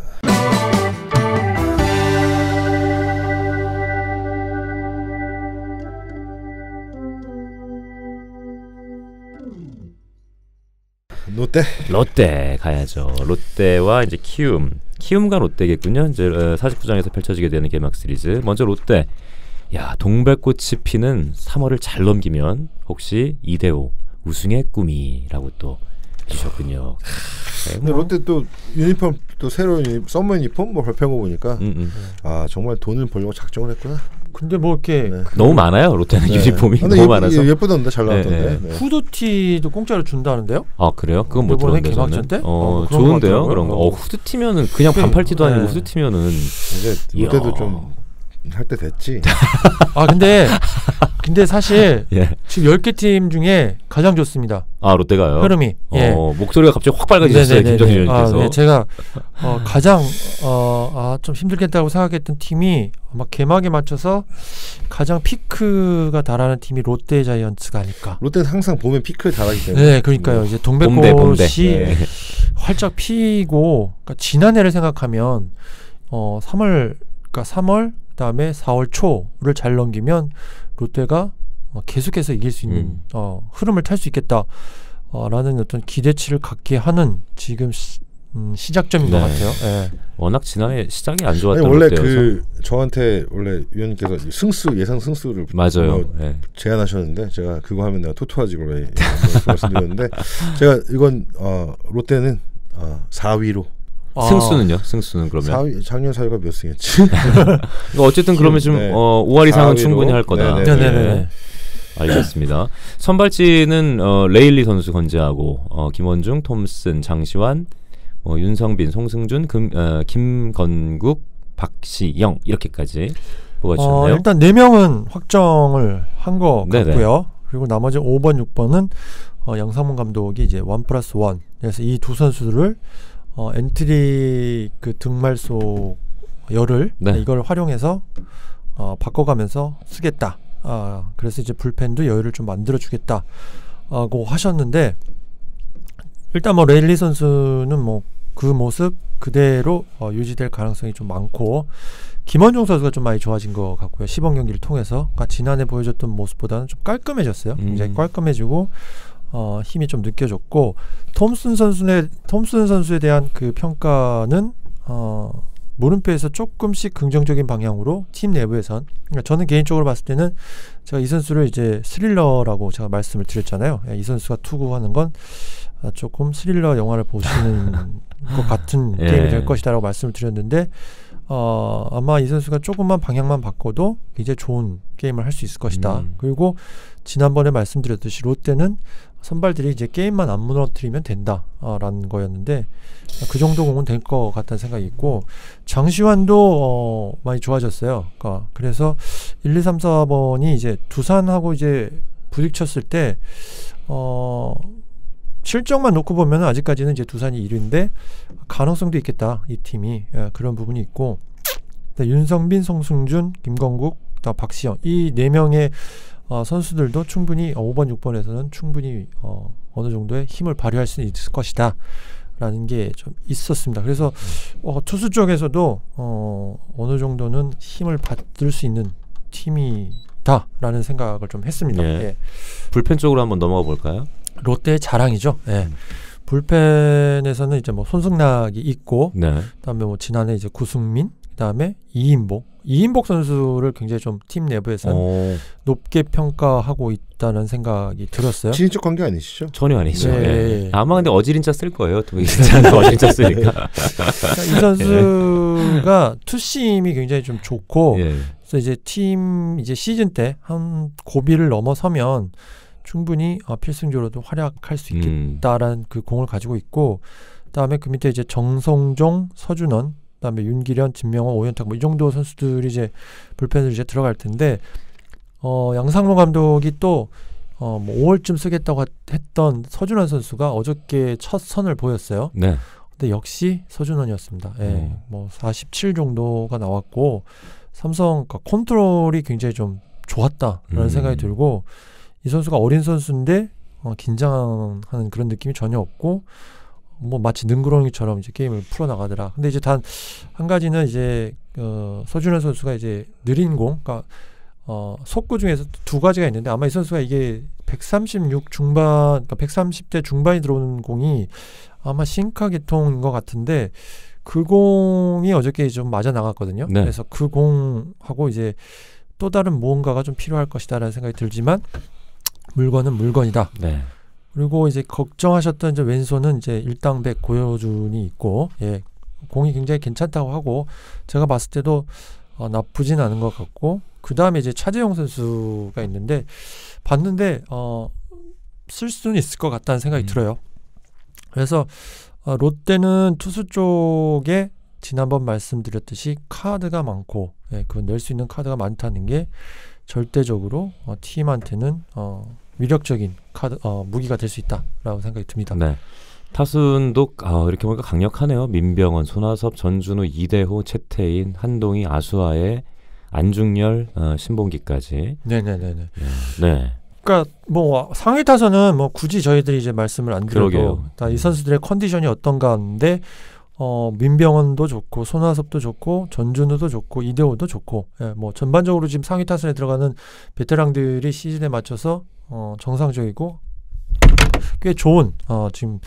롯데 가야죠. 롯데와 이제 키움과 롯데겠군요. 이제 사직구장에서 펼쳐지게 되는 개막 시리즈. 먼저 롯데. 야, 동백꽃이 피는 3월을 잘 넘기면 혹시 2대5 우승의 꿈이라고 또 주셨군요. 근데 롯데 또 유니폼 또 새로운 썸머 유니폼 뭐 발표한 거 보니까 정말 돈을 벌려고 작정을 했구나. 근데 뭐 이렇게 너무 많아요. 롯데는 유니폼이 너무 많아서. 예쁘던데 잘 나왔던데. 네. 후드티도 공짜로 준다는데요? 아 그래요? 그건 못 이번에 들었는데 개막전 때? 좋은데요. 그런 거. 후드티면은 그냥 반팔티도 아니고 후드티면은 이제 롯데도 좀 할 때 됐지. 근데 사실 지금 10개 팀 중에 가장 좋습니다. 롯데가요? 흐름이. 목소리가 갑자기 확 빨개지셨어요. 김정준 의원께서. 네, 제가 가장 좀 힘들겠다고 생각했던 팀이 아마 개막에 맞춰서 가장 피크가 달하는 팀이 롯데 자이언츠가 아닐까. 롯데는 항상 봄에 피크를 달하기 때문에. 네, 그러니까요. 이제 동백꽃이 활짝 피고, 그러니까 지난해를 생각하면 3월 그다음에 4월 초를 잘 넘기면 롯데가 계속해서 이길 수 있는 흐름을 탈 수 있겠다 라는 어떤 기대치를 갖게 하는 지금 시작점인 것 같아요. 네. 워낙 지난해 시작이 안 좋았던 원래 롯데여서. 저한테 원래 위원님께서 예상 승수를 맞아요. 제안하셨는데 제가 그거 하면 내가 토토하지 원래 말씀드렸는데 제가 이건 롯데는 4위로. 승수는요? 승수는 그러면 작년 4위가 몇 승했지? 어쨌든 그러면 지금 5할 이상은 충분히 할 거다. 네네네. 알겠습니다. 선발진은 레일리 선수 건재하고 김원중, 톰슨, 장시환, 윤성빈, 송승준, 김건국, 박시영 이렇게까지 뽑아주셨네요. 일단 4명은 확정을 한 것 같고요. 그리고 나머지 5번, 6번은 양상문 감독이 이제 1+1 그래서 이 두 선수들을 엔트리 그 등말소 열을 이걸 활용해서 바꿔가면서 쓰겠다. 그래서 이제 불펜도 여유를 좀 만들어 주겠다고 하셨는데, 일단 뭐 레일리 선수는 뭐 그 모습 그대로 유지될 가능성이 좀 많고, 김원중 선수가 좀 많이 좋아진 것 같고요. 시범 경기를 통해서 지난해 보여줬던 모습보다는 좀 깔끔해졌어요. 굉장히 깔끔해지고 힘이 좀 느껴졌고, 톰슨 선수에 대한 그 평가는 물음표에서 조금씩 긍정적인 방향으로 팀 내부에선, 그러니까 저는 개인적으로 봤을 때는 제가 이 선수를 이제 스릴러라고 제가 말씀을 드렸잖아요. 이 선수가 투구하는 건 조금 스릴러 영화를 보시는 것 같은 예. 게임이 될 것이다라고 말씀을 드렸는데 아마 이 선수가 조금만 방향만 바꿔도 이제 좋은 게임을 할 수 있을 것이다. 그리고 지난번에 말씀드렸듯이 롯데는 선발들이 이제 게임만 안 무너뜨리면 된다라는 거였는데 그 정도 공은 될 것 같다는 생각이 있고 장시환도 많이 좋아졌어요. 그래서 1, 2, 3, 4번이 이제 두산하고 이제 부딪혔을 때 실적만 놓고 보면 아직까지는 이제 두산이 1위인데 가능성도 있겠다 이 팀이 그런 부분이 있고 윤성빈, 송승준, 김건국, 박시영 이 4명의 선수들도 충분히 5번, 6번에서는 충분히 어느 정도의 힘을 발휘할 수 있을 것이다 라는 게 좀 있었습니다. 그래서 투수 쪽에서도 어느 정도는 힘을 받을 수 있는 팀이다 라는 생각을 좀 했습니다. 예. 예. 불펜 쪽으로 한번 넘어가 볼까요? 롯데의 자랑이죠. 예. 불펜에서는 이제 뭐 손승락이 있고 네. 그다음에 뭐 지난해 이제 구승민 그다음에 이인복 선수를 굉장히 좀 팀 내부에서는 높게 평가하고 있다는 생각이 들었어요. 친인척 관계 아니시죠? 전혀 아니죠. 네. 예. 아마 근데 어지린자 쓸 거예요. 진짜 어지린자 쓰니까. 이 선수가 투심이 굉장히 좀 좋고 예. 그래서 이제 팀 이제 시즌 때 한 고비를 넘어서면 충분히 필승조로도 활약할 수 있겠다라는 그 공을 가지고 있고 그다음에 그 밑에 이제 정성종, 서준원 그다음에 윤기련, 진명호, 오현탁 뭐 이 정도 선수들이 이제 불펜으로 이제 들어갈 텐데 양상무 감독이 또 뭐 5월쯤 쓰겠다고 했던 서준원 선수가 어저께 첫 선을 보였어요. 네. 근데 역시 서준원이었습니다. 예. 뭐 47 정도가 나왔고 삼성 컨트롤이 굉장히 좀 좋았다라는 생각이 들고 이 선수가 어린 선수인데 긴장하는 그런 느낌이 전혀 없고 뭐 마치 능구렁이처럼 이제 게임을 풀어나가더라. 근데 이제 단 한 가지는 이제 서준현 선수가 이제 느린 공, 그러니까 속구 중에서 두 가지가 있는데 아마 이 선수가 이게 136 중반, 그러니까 130대 중반이 들어오는 공이 아마 싱카 계통인 것 같은데 그 공이 어저께 좀 맞아 나갔거든요. 네. 그래서 그 공하고 이제 또 다른 무언가가 좀 필요할 것이다라는 생각이 들지만 물건은 물건이다. 네. 그리고 이제 걱정하셨던 이제 왼손은 이제 일당백 고효준이 있고, 예, 공이 굉장히 괜찮다고 하고 제가 봤을 때도 나쁘진 않은 것 같고 그 다음에 이제 차재용 선수가 있는데 봤는데 쓸 수는 있을 것 같다는 생각이 들어요. 그래서 롯데는 투수 쪽에 지난번 말씀드렸듯이 카드가 많고, 예, 그 낼 수 있는 카드가 많다는 게 절대적으로 팀한테는 위력적인 카드 무기가 될 수 있다라고 생각이 듭니다. 네. 타순도 이렇게 보니까 강력하네요. 민병헌, 손아섭, 전준우, 이대호, 채태인, 한동희, 아수아의, 안중열, 신봉기까지. 네네네네. 네. 그러니까 뭐 상위 타선은 뭐 굳이 저희들이 이제 말씀을 안 드려도 이 선수들의 컨디션이 어떤가인데 민병헌도 좋고 손아섭도 좋고 전준우도 좋고 이대호도 좋고, 예, 뭐 전반적으로 지금 상위 타선에 들어가는 베테랑들이 시즌에 맞춰서 정상적이고 꽤 좋은 지금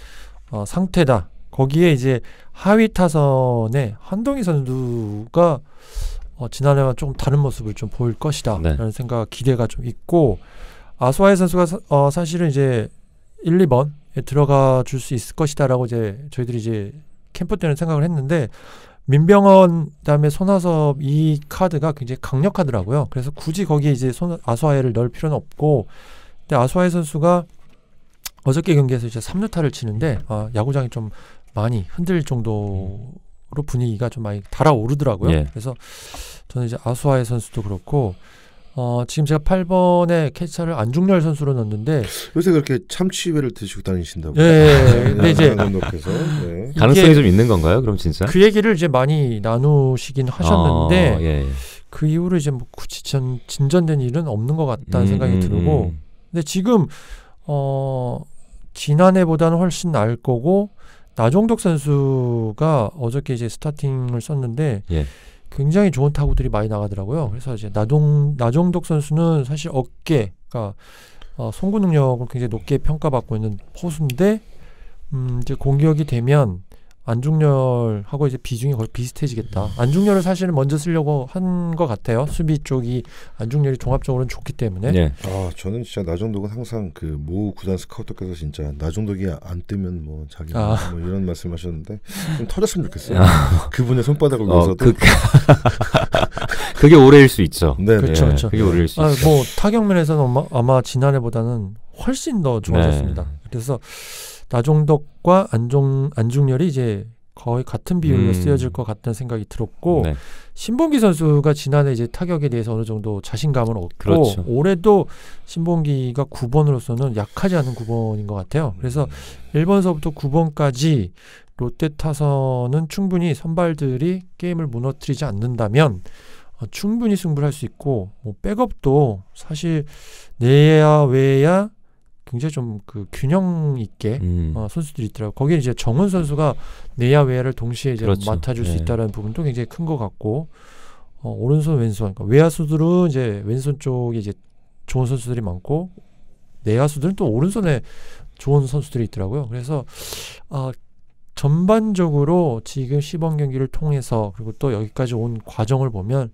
상태다. 거기에 이제 하위 타선에 한동희 선수가 지난해와 조금 다른 모습을 좀 보일 것이다 라는 생각, 기대가 좀 있고 아수아이 선수가 사실은 이제 1, 2번에 들어가 줄 수 있을 것이다 라고 이제 저희들이 이제 캠프 때는 생각을 했는데 민병헌 그다음에 손아섭 이 카드가 굉장히 강력하더라고요. 그래서 굳이 거기에 이제 아수아이를 넣을 필요는 없고, 근데 아수아이 선수가 어저께 경기에서 이제 3루타를 치는데 야구장이 좀 많이 흔들릴 정도로 분위기가 좀 많이 달아오르더라고요. 예. 그래서 저는 이제 아수아이 선수도 그렇고 지금 제가 8번에 캐치ャ를 안중열 선수로 넣었는데 요새 그렇게 참치회를 드시고 다니신다고. 예. 근데 이제 감독께서 네. 가능성이 좀 있는 건가요? 그럼 진짜? 그 얘기를 이제 많이 나누시긴 하셨는데 예. 그 이후로 이제 뭐 굳이 진전된 일은 없는 것 같다는 생각이 들고, 근데 지금 지난해보다는 훨씬 나을 거고 나종덕 선수가 어저께 이제 스타팅을 썼는데 예. 굉장히 좋은 타구들이 많이 나가더라고요. 그래서 이제 나종덕 선수는 사실 어깨가 송구 능력을 굉장히 높게 평가받고 있는 포수인데 이제 공격이 되면 안중열하고 이제 비중이 거의 비슷해지겠다. 안중열을 사실은 먼저 쓰려고 한 것 같아요. 수비 쪽이 안중열이 종합적으로는 좋기 때문에. 네. 아 저는 진짜 나정덕은 항상 그 모 구단 스카우터께서 진짜 나정덕이 안 뜨면 뭐 자기 뭐 이런 말씀하셨는데 좀 터졌으면 좋겠어요. 그분의 손바닥을 위해서도. 그게 올해일 수 있죠. 네, 그렇죠, 예, 그렇죠. 그게 올해일 수 있죠. 뭐 타격면에서는 아마 지난해보다는 훨씬 더 좋아졌습니다. 네. 그래서 나종덕과 안중열이 이제 거의 같은 비율로 쓰여질 것 같다는 생각이 들었고 네. 신봉기 선수가 지난해 이제 타격에 대해서 어느 정도 자신감을 얻고 그렇죠. 올해도 신봉기가 9번으로서는 약하지 않은 9번인 것 같아요. 그래서 1번서부터 9번까지 롯데 타선은 충분히 선발들이 게임을 무너뜨리지 않는다면 충분히 승부를 할 수 있고 뭐 백업도 사실 내야 외야 굉장히 좀 그 균형 있게 선수들이 있더라고요. 거기에 이제 정은 선수가 내야 외야를 동시에 이제 그렇죠. 맡아줄 수 네. 있다는 부분도 굉장히 큰 것 같고 오른손 왼손 그러니까 외야수들은 이제 왼손 쪽에 이제 좋은 선수들이 많고 내야수들은 또 오른손에 좋은 선수들이 있더라고요. 그래서 전반적으로 지금 시범 경기를 통해서 그리고 또 여기까지 온 과정을 보면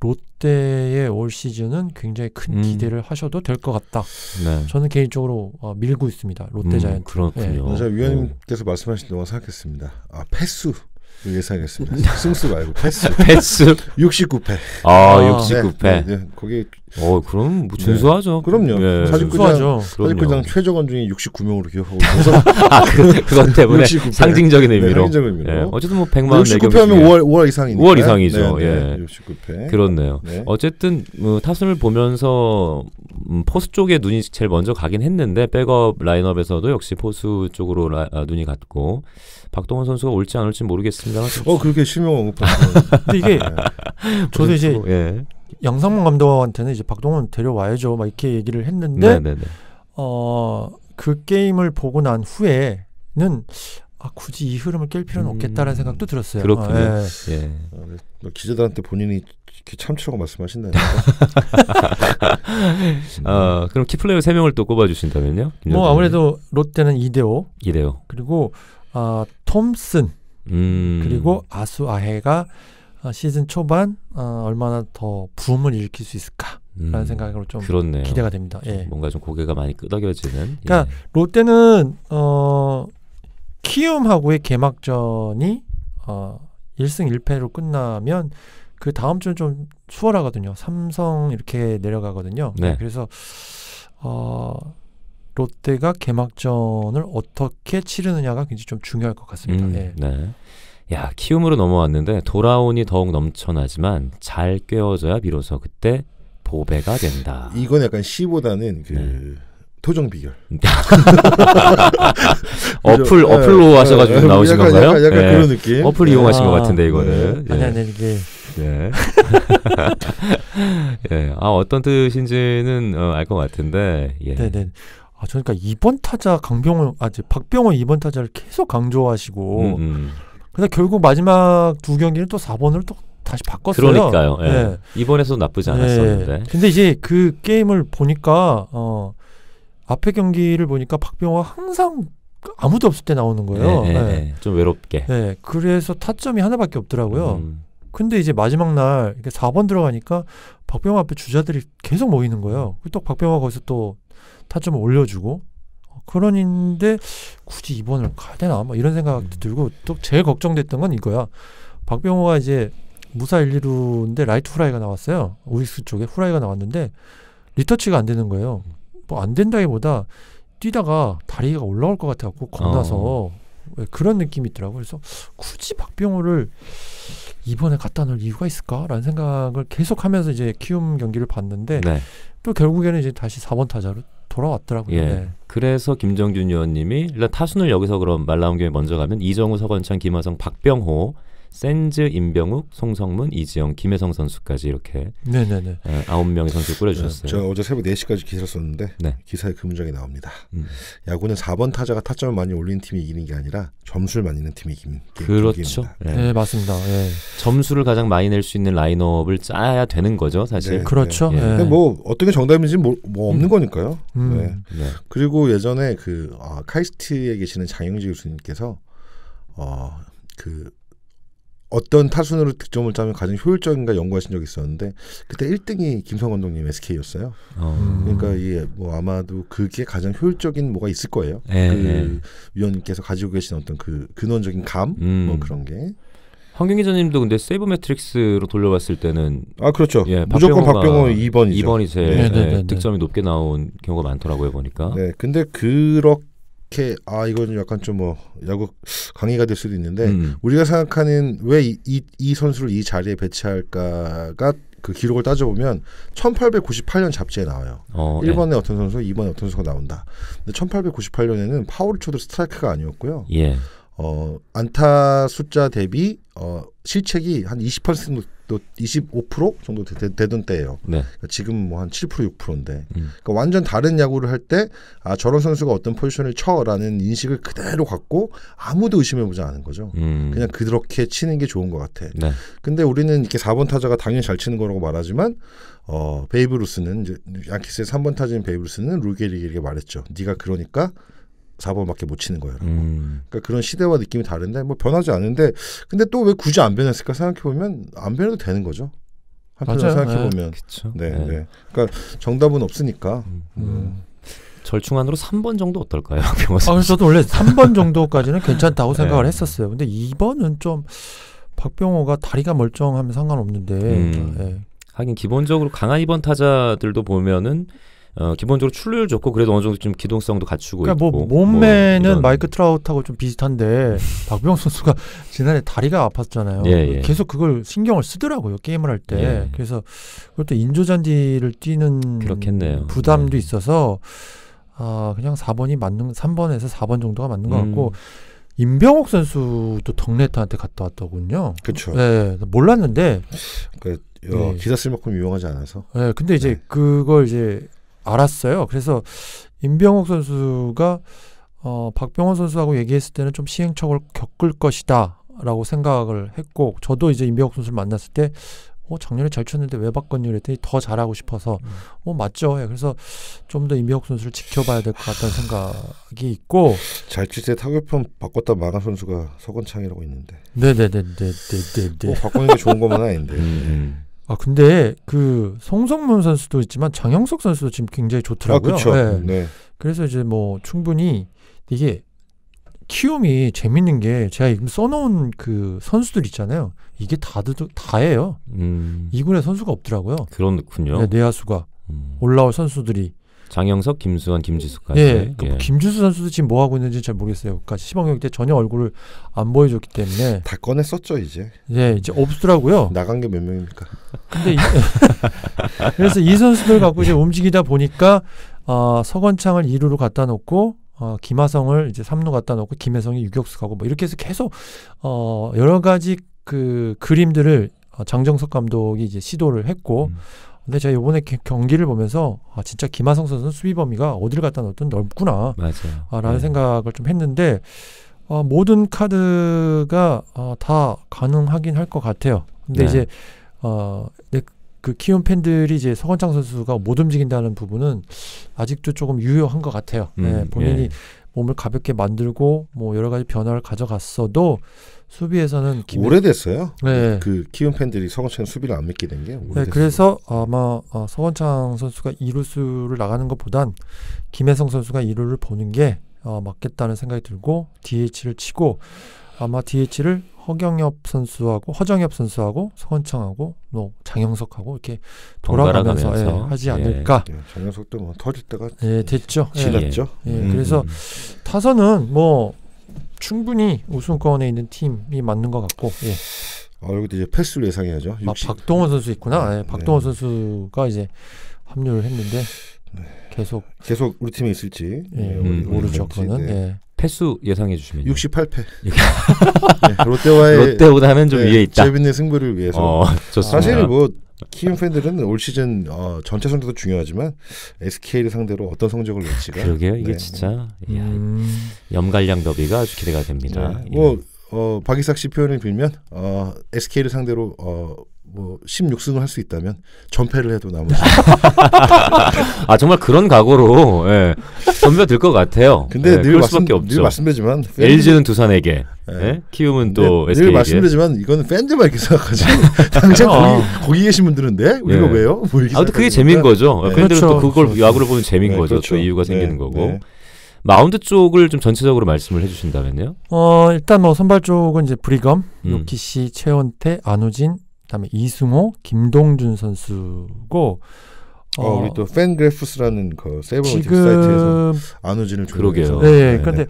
롯데의 올 시즌은 굉장히 큰 기대를 하셔도 될 것 같다. 네. 저는 개인적으로 밀고 있습니다. 롯데 자이언트. 그렇군요. 제가 위원님께서 말씀하신 동안 생각했습니다. 패수 예상했습니다. 승수 말고 패수. 패스 69패. 69패. 네, 거기 그럼 뭐 준수하죠. 그럼요. 예. 준수하죠. 사직구장 최정원 중에 69명으로 기억하고 있어서 그것 때문에 69패. 상징적인 네, 의미로. 상징적인 의미로. 예. 어쨌든 뭐 100만 원 69패면 5월 이상이니까. 5월 이상이죠. 예. 69패. 그렇네요. 네. 어쨌든 타순을 보면서 포수 쪽에 눈이 제일 먼저 가긴 했는데 백업 라인업에서도 역시 포수 쪽으로 눈이 갔고 박동원 선수가 올지 안 올지 모르겠습니다만. 그렇게 실명 언급하시면. 근데 이게 저도 이제 예. 양상문 감독한테는 이제 박동원 데려와야죠. 막 이렇게 얘기를 했는데 네네네. 그 게임을 보고 난 후에는 굳이 이 흐름을 깰 필요는 없겠다라는 생각도 들었어요. 그렇군요. 예. 기자들한테 본인이 참치라고 말씀하신다니까. 그럼 키플레이어 3명을 또 꼽아주신다면요? 뭐 아무래도 롯데는 이대호 이래요. 그리고 톰슨 그리고 아수아해가 시즌 초반 얼마나 더 붐을 일으킬 수 있을까라는 생각으로 좀 그렇네요. 기대가 됩니다. 예. 뭔가 좀 고개가 많이 끄덕여지는. 그러니까 롯데는 키움하고의 개막전이 1승 1패로 끝나면 그 다음 주는 좀 수월하거든요. 삼성 이렇게 내려가거든요. 네. 그래서 롯데가 개막전을 어떻게 치르느냐가 굉장히 좀 중요할 것 같습니다. 예. 네. 야, 키움으로 넘어왔는데 돌아오니 더욱 넘쳐나지만 잘 꿰어져야 비로소 그때 보배가 된다. 이건 약간 시보다는 토종 비결. 어플로 하셔가지고 나오신 건가요? 약간 그런 느낌. 어플 이용하신 것 같은데 이거는. 아니 이게 예. 예. 어떤 뜻인지는 알 것 같은데. 예. 네네. 그러니까 2번 타자 박병호 2번 타자를 계속 강조하시고 근데 결국 마지막 두 경기는 또 4번으로 또 다시 바꿨어요. 그러니까요. 예. 네. 이번에서도 나쁘지 않았었는데. 네. 근데 이제 그 게임을 보니까 앞에 경기를 보니까 박병호가 항상 아무도 없을 때 나오는 거예요. 네. 좀 외롭게. 네. 그래서 타점이 하나밖에 없더라고요. 근데 이제 마지막 날 4번 들어가니까 박병호 앞에 주자들이 계속 모이는 거예요. 또 박병호가 거기서 또 타점을 올려주고 그런데 굳이 2번을 가야 되나 뭐 이런 생각도 들고 또 제일 걱정됐던 건 이거야. 박병호가 이제 무사 1, 2루인데 라이트 후라이가 나왔어요. 우익수 쪽에 후라이가 나왔는데 리터치가 안 되는 거예요. 뭐 안 된다기보다 뛰다가 다리가 올라올 것 같아갖고 겁나서 그런 느낌이 있더라고요. 그래서 굳이 박병호를 이번에 갖다 놓을 이유가 있을까라는 생각을 계속하면서 이제 키움 경기를 봤는데 네. 또 결국에는 이제 다시 4번 타자로 돌아왔더라고요. 예. 네. 그래서 김정준 의원님이 일단 타순을 여기서 그럼 말 나온 김에 먼저 가면 이정우, 서건창, 김하성, 박병호, 센즈, 임병욱, 송성문, 이지영, 김혜성 선수까지 이렇게 네네네. 9명의 선수를 꾸려주셨어요. 저 어제 새벽 4시까지 기사를 썼는데 기사에 그 문장이 나옵니다. 야구는 4번 타자가 타점을 많이 올리는 팀이 이기는 게 아니라 점수를 많이 내는 팀이 이기는 그렇죠. 네, 맞습니다. 예. 점수를 가장 많이 낼 수 있는 라인업을 짜야 되는 거죠, 사실. 그렇죠. 예. 근데 뭐 어떤 게 정답인지 뭐 없는 거니까요. 네. 네. 그리고 예전에 카이스트에 계시는 장영지 교수님께서 그 어떤 타순으로 득점을 짜면 가장 효율적인가 연구하신 적이 있었는데 그때 1등이 김성 감독님 SK였어요. 그러니까 이게 뭐 아마도 그게 가장 효율적인 뭐가 있을 거예요. 그 위원님께서 가지고 계신 어떤 그 근원적인 감 뭐 그런 게. 황경 기자님도 근데 세이브 매트릭스로 돌려봤을 때는 그렇죠. 예, 무조건 박병호 2번이죠. 2번이 제일 네. 득점이 높게 나온 경우가 많더라고요 보니까. 네, 근데 그렇게 이건 약간 좀 뭐 야구 강의가 될 수도 있는데 우리가 생각하는 왜 이 선수를 이 자리에 배치할까가 그 기록을 따져보면 1898년 잡지에 나와요. 1번에 어떤 선수, 2번에 어떤 선수가 나온다. 근데 1898년에는 파울을 쳐도 스트라이크가 아니었고요. 예. 안타 숫자 대비 실책이 한 20% 또 25% 정도 되던 때예요. 네. 그러니까 지금 뭐 한 7% 6%인데 그러니까 완전 다른 야구를 할 때 저런 선수가 어떤 포지션을 쳐라는 인식을 그대로 갖고 아무도 의심해보지 않은 거죠. 그냥 그렇게 치는 게 좋은 것 같아. 네. 근데 우리는 이렇게 4번 타자가 당연히 잘 치는 거라고 말하지만 베이브 루스는 이제 양키스의 3번 타자인 베이브 루스는 루게리에게 말했죠. 네가 그러니까 4번밖에 못 치는 거예요. 그러니까 그런 시대와 느낌이 다른데 뭐 변하지 않은데 근데 또 왜 굳이 안 변했을까 생각해보면 안 변해도 되는 거죠. 한편으로 생각해보면. 네. 그러니까 정답은 없으니까. 절충안으로 3번 정도 어떨까요? 그래서 저도 원래 3번 정도까지는 괜찮다고 생각을 했었어요. 근데 2번은 좀 박병호가 다리가 멀쩡하면 상관없는데 하긴 기본적으로 강한 2번 타자들도 보면은 기본적으로 출루율 좋고 그래도 어느 정도 좀 기동성도 갖추고 그러니까 있고. 뭐 몸매는 이런. 마이크 트라우트하고 좀 비슷한데 박병호 선수가 지난해 다리가 아팠잖아요. 예. 계속 그걸 신경을 쓰더라고요 게임을 할 때. 예. 그래서 그것도 인조잔디를 뛰는 그렇겠네요. 부담도 네. 있어서 그냥 3번에서 4번 정도가 맞는 것 같고 임병옥 선수도 덕네타한테 갔다 왔더군요. 그렇죠. 네, 몰랐는데. 기사 쓸 만큼 유용하지 않아서. 네, 근데 이제 그걸 이제 알았어요. 그래서 임병옥 선수가 박병호 선수하고 얘기했을 때는 좀 시행착오를 겪을 것이다라고 생각을 했고, 저도 이제 임병옥 선수를 만났을 때 작년에 잘 쳤는데 왜 바꿨니 그랬더니 더 잘하고 싶어서 맞죠. 그래서 좀 더 임병옥 선수를 지켜봐야 될 것 같다는 생각이 있고. 잘 칠 때 타격편 바꿨다 망한 선수가 서건창이라고 있는데. 네네네네네네. 바꾸는 게 좋은 것만 아닌데. 근데 그 송성문 선수도 있지만 장영석 선수도 지금 굉장히 좋더라고요. 그렇죠. 네. 그래서 이제 뭐 충분히 이게 키움이 재밌는 게 제가 써놓은 그 선수들 있잖아요. 이게 다예요. 2군에 선수가 없더라고요. 그렇군요. 네, 내야수가 올라올 선수들이 장영석, 김수환, 김지수까지. 예, 뭐 김주수 선수도 지금 뭐 하고 있는지 잘 모르겠어요. 그러니까 시범 경기 때 전혀 얼굴을 안 보여줬기 때문에 다 꺼냈었죠 이제. 예, 이제 없더라고요. 나간 게 몇 명입니까? 근데 그래서 이 선수들 갖고 이제 움직이다 보니까 서건창을 2루로 갖다 놓고 김하성을 이제 3루 갖다 놓고 김혜성이 유격수 가고 뭐 이렇게 해서 계속 여러 가지 그 그림들을 장정석 감독이 이제 시도를 했고. 근데 제가 이번에 경기를 보면서 진짜 김하성 선수는 수비 범위가 어디를 갖다 놓든 넓구나. 맞아요. 라는 생각을 좀 했는데 모든 카드가 다 가능하긴 할 것 같아요. 근데 이제 그 키움 팬들이 이제 서건창 선수가 못 움직인다는 부분은 아직도 조금 유효한 것 같아요. 본인이 몸을 가볍게 만들고 뭐 여러 가지 변화를 가져갔어도 수비에서는 오래됐어요. 네. 그 키움 팬들이 서건창 수비를 안 믿게 된 게 오래됐어요. 네, 그래서 아마 서건창 선수가 2루수를 나가는 것보단 김혜성 선수가 2루를 보는 게 맞겠다는 생각이 들고 DH를 치고 아마 DH를 허정엽 선수하고 서건창하고 장영석하고 이렇게 돌아가면서 하지 않을까. 장영석도 뭐 터질 때가 됐죠. 지났죠. 그래서 타선은 뭐 충분히 우승권에 있는 팀이 맞는 것 같고. 여기도 이제 패스를 예상해야죠. 박동원 선수 있구나. 박동원 선수가 이제 합류를 했는데 계속 우리 팀에 있을지 모르죠. 그거는. 패수 예상해 주시면 68패. 롯데보다 하면 좀 위에 있다. 재밌는 승부를 위해서. 좋습니다. 사실 뭐 키움 팬들은 올 시즌 전체 성적도 중요하지만 SK를 상대로 어떤 성적을 낼지가. 그러게요. 이게 진짜 염갈량 더비가 아주 기대가 됩니다. 박이삭 씨 표현을 빌면 SK를 상대로 뭐 16승을 할 수 있다면 전패를 해도 나머지. 아 정말 그런 각오로 예, 덤벼들 것 같아요. 근데 예, 늘 그럴 수밖에 없죠. 말씀드리지만 LG는 두산에게, 예. 예? 키움은 또 늘 SK에게. 말씀드리지만 이거는 팬들만 이렇게 생각하지. 당장 거기 계신 분들은 네? 우리가 예. 왜요? 뭐 이렇게 아무튼 그게 생각하니까. 재미인 거죠. 네. 팬들은 그렇죠. 또 그걸 그렇죠. 야구를 보는 재미인 네, 거죠. 그렇죠. 또 이유가 네, 생기는 거고. 네. 마운드 쪽을 좀 전체적으로 말씀을 해주신다면요. 일단 뭐 선발 쪽은 이제 브리검, 음. 요키시, 최원태, 안우진, 그다음에 이승호, 김동준 선수고. 우리 또 팬그래프스라는 그 세이버 사이트에서 지금 안우진을 그러게요. 조용해서 네, 근데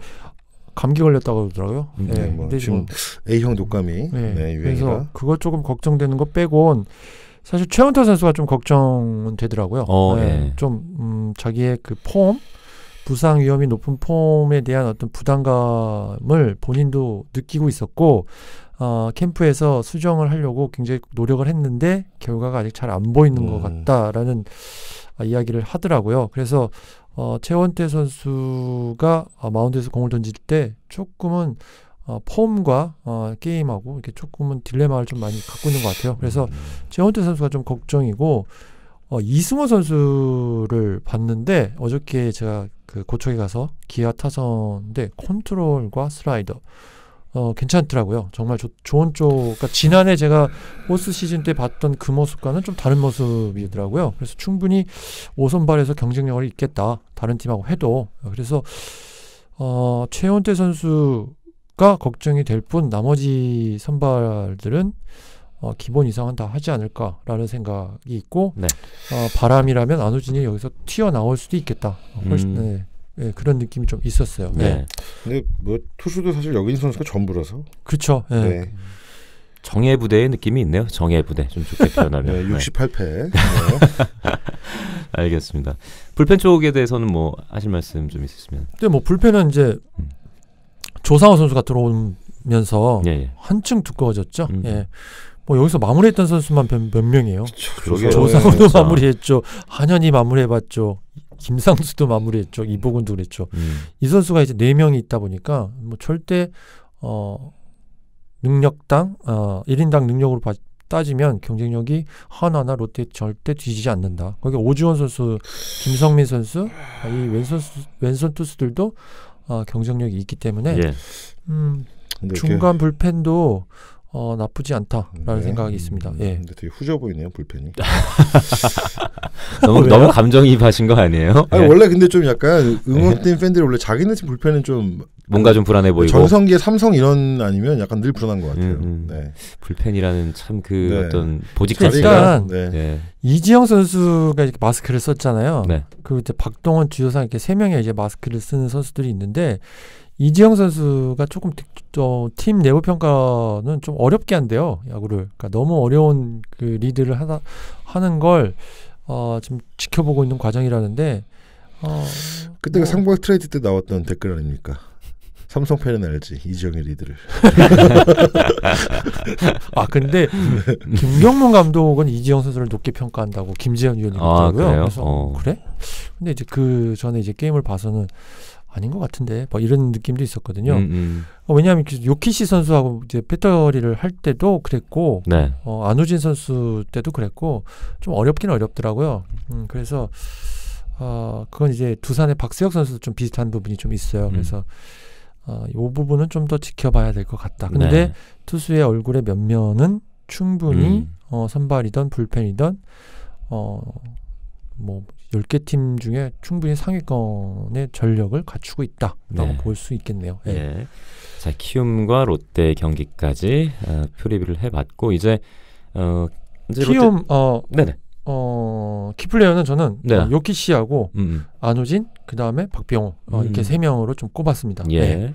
감기 걸렸다고 그러더라고요. 네, 뭐 근데 지금 A형 독감이 그래서 유행이라. 그거 조금 걱정되는 거 빼곤 사실 최원태 선수가 좀 걱정은 되더라고요. 네. 좀 자기의 그 폼, 부상 위험이 높은 폼에 대한 어떤 부담감을 본인도 느끼고 있었고 캠프에서 수정을 하려고 굉장히 노력을 했는데 결과가 아직 잘 안 보이는 것 같다라는 이야기를 하더라고요. 그래서 최원태 선수가 마운드에서 공을 던질 때 조금은 폼과 게임하고 이렇게 조금은 딜레마를 좀 많이 갖고 있는 것 같아요. 그래서 최원태 선수가 좀 걱정이고 이승호 선수를 봤는데 어저께 제가 그 고척에 가서 기아 타선인데 컨트롤과 슬라이더 괜찮더라고요. 정말 좋은 쪽. 그러니까 지난해 제가 포스 시즌 때 봤던 그 모습과는 좀 다른 모습이더라고요. 그래서 충분히 5선발에서 경쟁력을 있겠다. 다른 팀하고 해도. 그래서 최원태 선수가 걱정이 될 뿐 나머지 선발들은 기본 이상은 다 하지 않을까라는 생각이 있고 네. 바람이라면 안우진이 여기서 튀어나올 수도 있겠다. 훨씬 네, 그런 느낌이 좀 있었어요. 네. 근데 뭐 투수도 사실 여기인 선수가 전부라서. 그렇죠. 네. 네. 정예 부대의 느낌이 있네요. 정예 부대 좀 좋게 표현하면. 네, 68패. 알겠습니다. 불펜 쪽에 대해서는 뭐 하실 말씀 좀 있으시면. 근데 뭐 불펜은 이제 조상호 선수가 들어오면서 예. 한층 두꺼워졌죠. 예. 뭐 여기서 마무리했던 선수만 몇 명이에요. 그러게요. 조상호도 진짜. 마무리했죠. 한현이 마무리해봤죠. 김상수도 마무리했죠. 이보근도 그랬죠. 이 선수가 이제 4명이 있다 보니까 뭐 절대 능력당 1인당 능력으로 따지면 경쟁력이 하나나 롯데 절대 뒤지지 않는다. 거기 오주원 선수, 김성민 선수 이 왼손 투수들도 경쟁력이 있기 때문에 예. 중간 불펜도 나쁘지 않다라는 네. 생각이 있습니다. 예. 근데 되게 후져 보이네요 불펜이. 너무 감정이입하신 거 아니에요? 아니, 예. 원래 근데 좀 약간 응원팀 팬들이 원래 자기네 팀 불펜은 좀 뭔가 좀 불안해 보이고. 전성기의 삼성 이런 아니면 약간 늘 불안한 것 같아요. 네. 불펜이라는 참 그 네. 어떤 보직 일단 자체가. 네. 예. 이지영 선수가 이렇게 마스크를 썼잖아요. 네. 그 이제 박동원, 주효상 이렇게 3명의 이제 마스크를 쓰는 선수들이 있는데 이지영 선수가 조금 팀 내부 평가는 좀 어렵게 한대요. 야구를. 그러니까 너무 어려운 그 리드를 하는 걸 지금 지켜보고 있는 과정이라는데 그때 그 상보가 트레이드 때 나왔던 댓글 아닙니까? 삼성 팬은 알지 이지영의 리드를. 근데 김경문 감독은 이지영 선수를 높게 평가한다고 김재현 위원이 그러더라고요. 그래요? 그래서 그래? 근데 이제 그 전에 이제 게임을 봐서는 아닌 것 같은데 뭐 이런 느낌도 있었거든요. 왜냐하면 요키시 선수하고 이제 배터리를 할 때도 그랬고 네. 안우진 선수 때도 그랬고 좀 어렵긴 어렵더라고요. 그래서 그건 이제 두산의 박세혁 선수도 좀 비슷한 부분이 좀 있어요. 그래서 이 부분은 좀 더 지켜봐야 될 것 같다. 근데 네. 투수의 얼굴의 면면은 충분히 선발이든 불펜이든 뭐 10개 팀 중에 충분히 상위권의 전력을 갖추고 있다라고 네. 볼 수 있겠네요. 예. 예. 자, 키움과 롯데 경기까지 표리비를 해봤고 이제 키움 네네. 키플레이어는 저는 네. 요키시하고 안우진 그 다음에 박병호 이렇게 3명으로 좀 꼽았습니다. 예. 네.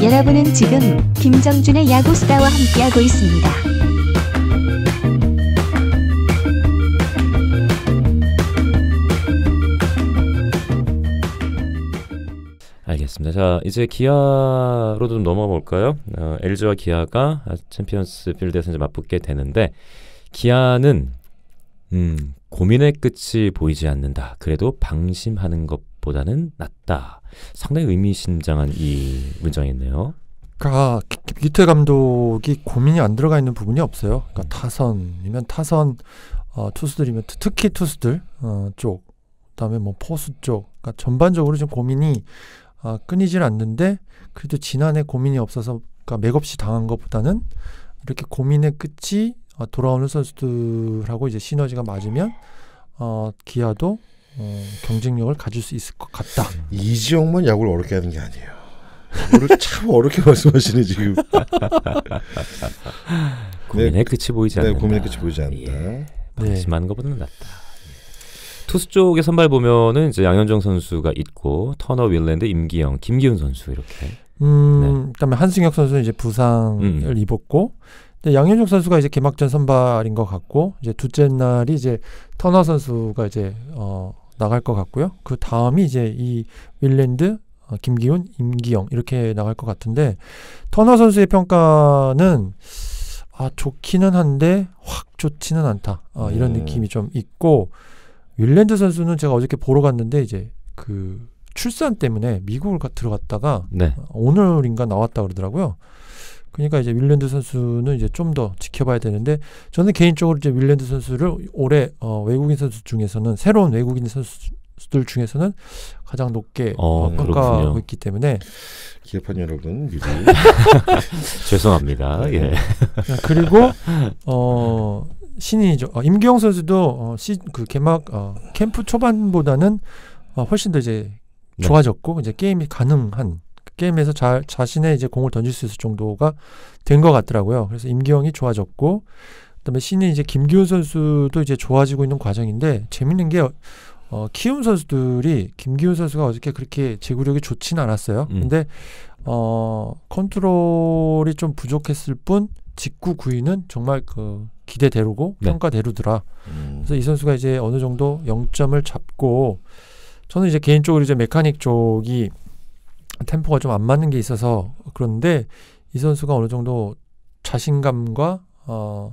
여러분은 지금 김정준의 야구수다와 함께하고 있습니다. 알겠습니다. 자, 이제 기아로 좀 넘어가 볼까요? LG와 기아가 챔피언스 필드에서 이제 맞붙게 되는데 기아는 고민의 끝이 보이지 않는다. 그래도 방심하는 것보다는 낫다. 상당히 의미심장한 이 문장이네요. 그러니까 기태 감독이 고민이 안 들어가 있는 부분이 없어요. 그러니까 타선이면 타선 투수들이면 특히 투수들 쪽, 그다음에 뭐 포수 쪽, 그러니까 전반적으로 좀 고민이 끊이질 않는데 그래도 지난해 고민이 없어서 그러니까 맥없이 당한 것보다는 이렇게 고민의 끝이 돌아오는 선수들하고 이제 시너지가 맞으면 기아도 경쟁력을 가질 수 있을 것 같다. 이지영만 야구를 어렵게 하는 게 아니에요. 이거를 참 어렵게 말씀하시네 지금. 고민의 끝이 보이지 않는다. 네, 고민의 끝이 보이지 않는다. 예, 방심하는 것보다는 낫다. 투수 쪽의 선발 보면은 이제 양현종 선수가 있고 터너, 윌랜드, 임기영, 김기훈 선수 이렇게. 그다음에 한승혁 선수는 이제 부상을 입었고, 근데 양현종 선수가 이제 개막전 선발인 것 같고, 이제 둘째 날이 이제 터너 선수가 이제 나갈 것 같고요. 그 다음이 이제 이 윌랜드, 김기훈, 임기영 이렇게 나갈 것 같은데 터너 선수의 평가는 좋기는 한데 확 좋지는 않다. 이런 느낌이 좀 있고 윌랜드 선수는 제가 어저께 보러 갔는데 이제 그 출산 때문에 미국을 들어갔다가 네. 오늘인가 나왔다 그러더라고요. 그러니까 이제 윌랜드 선수는 이제 좀 더 지켜봐야 되는데 저는 개인적으로 이제 윌랜드 선수를 올해 외국인 선수 중에서는 새로운 외국인 선수들 중에서는 가장 높게 평가하고 있기 때문에 기업한 여러분 미리 죄송합니다. 네. 예. 그리고 신인이죠. 임기영 선수도 그 개막 캠프 초반보다는 훨씬 더 이제 좋아졌고 이제 게임이 가능한 게임에서 자신의 이제 공을 던질 수 있을 정도가 된 것 같더라고요. 그래서 임기영이 좋아졌고 그다음에 신인 이제 김기훈 선수도 이제 좋아지고 있는 과정인데 재밌는 게 키움 선수들이 김기훈 선수가 어저께 그렇게 제구력이 좋지는 않았어요. 근데 컨트롤이 좀 부족했을 뿐 직구 구위는 정말 그 기대대로고 평가대로더라. 그래서 이 선수가 이제 어느 정도 0점을 잡고 저는 이제 개인적으로 이제 메카닉 쪽이 템포가 좀 안 맞는 게 있어서 그런데 이 선수가 어느 정도 자신감과 어느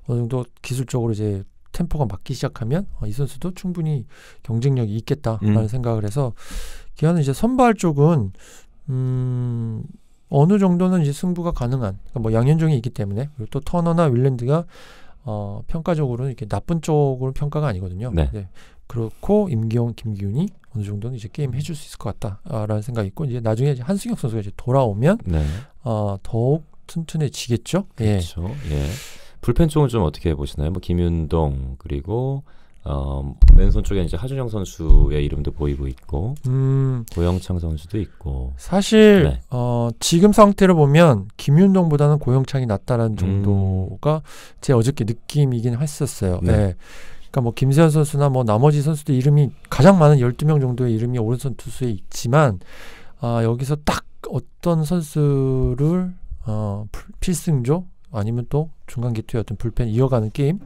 정도 기술적으로 이제 템포가 맞기 시작하면 이 선수도 충분히 경쟁력이 있겠다라는 생각을 해서 기아는 이제 선발 쪽은 어느 정도는 이제 승부가 가능한 그러니까 뭐 양현종이 있기 때문에 그리고 또 터너나 윌랜드가 평가적으로는 이렇게 나쁜 쪽으로 평가가 아니거든요. 네. 네. 그렇고 임기영, 김기훈이 어느 정도는 이제 게임 해줄 수 있을 것 같다라는 생각이 있고 이제 나중에 이제 한승혁 선수가 이제 돌아오면 더욱 튼튼해지겠죠. 그렇죠. 예. 불펜 쪽은 좀 어떻게 보시나요? 뭐 김윤동 그리고 왼손 쪽에 이제 하준영 선수의 이름도 보이고 있고 고영창 선수도 있고 사실 지금 상태로 보면 김윤동보다는 고영창이 낫다라는 정도가 제 어저께 느낌이긴 했었어요. 네. 네. 그러니까 뭐 김세현 선수나 뭐 나머지 선수들 이름이 가장 많은 12명 정도의 이름이 오른손 투수에 있지만 여기서 딱 어떤 선수를 필승조 아니면 또 중간 개투의 어떤 불펜 이어가는 게임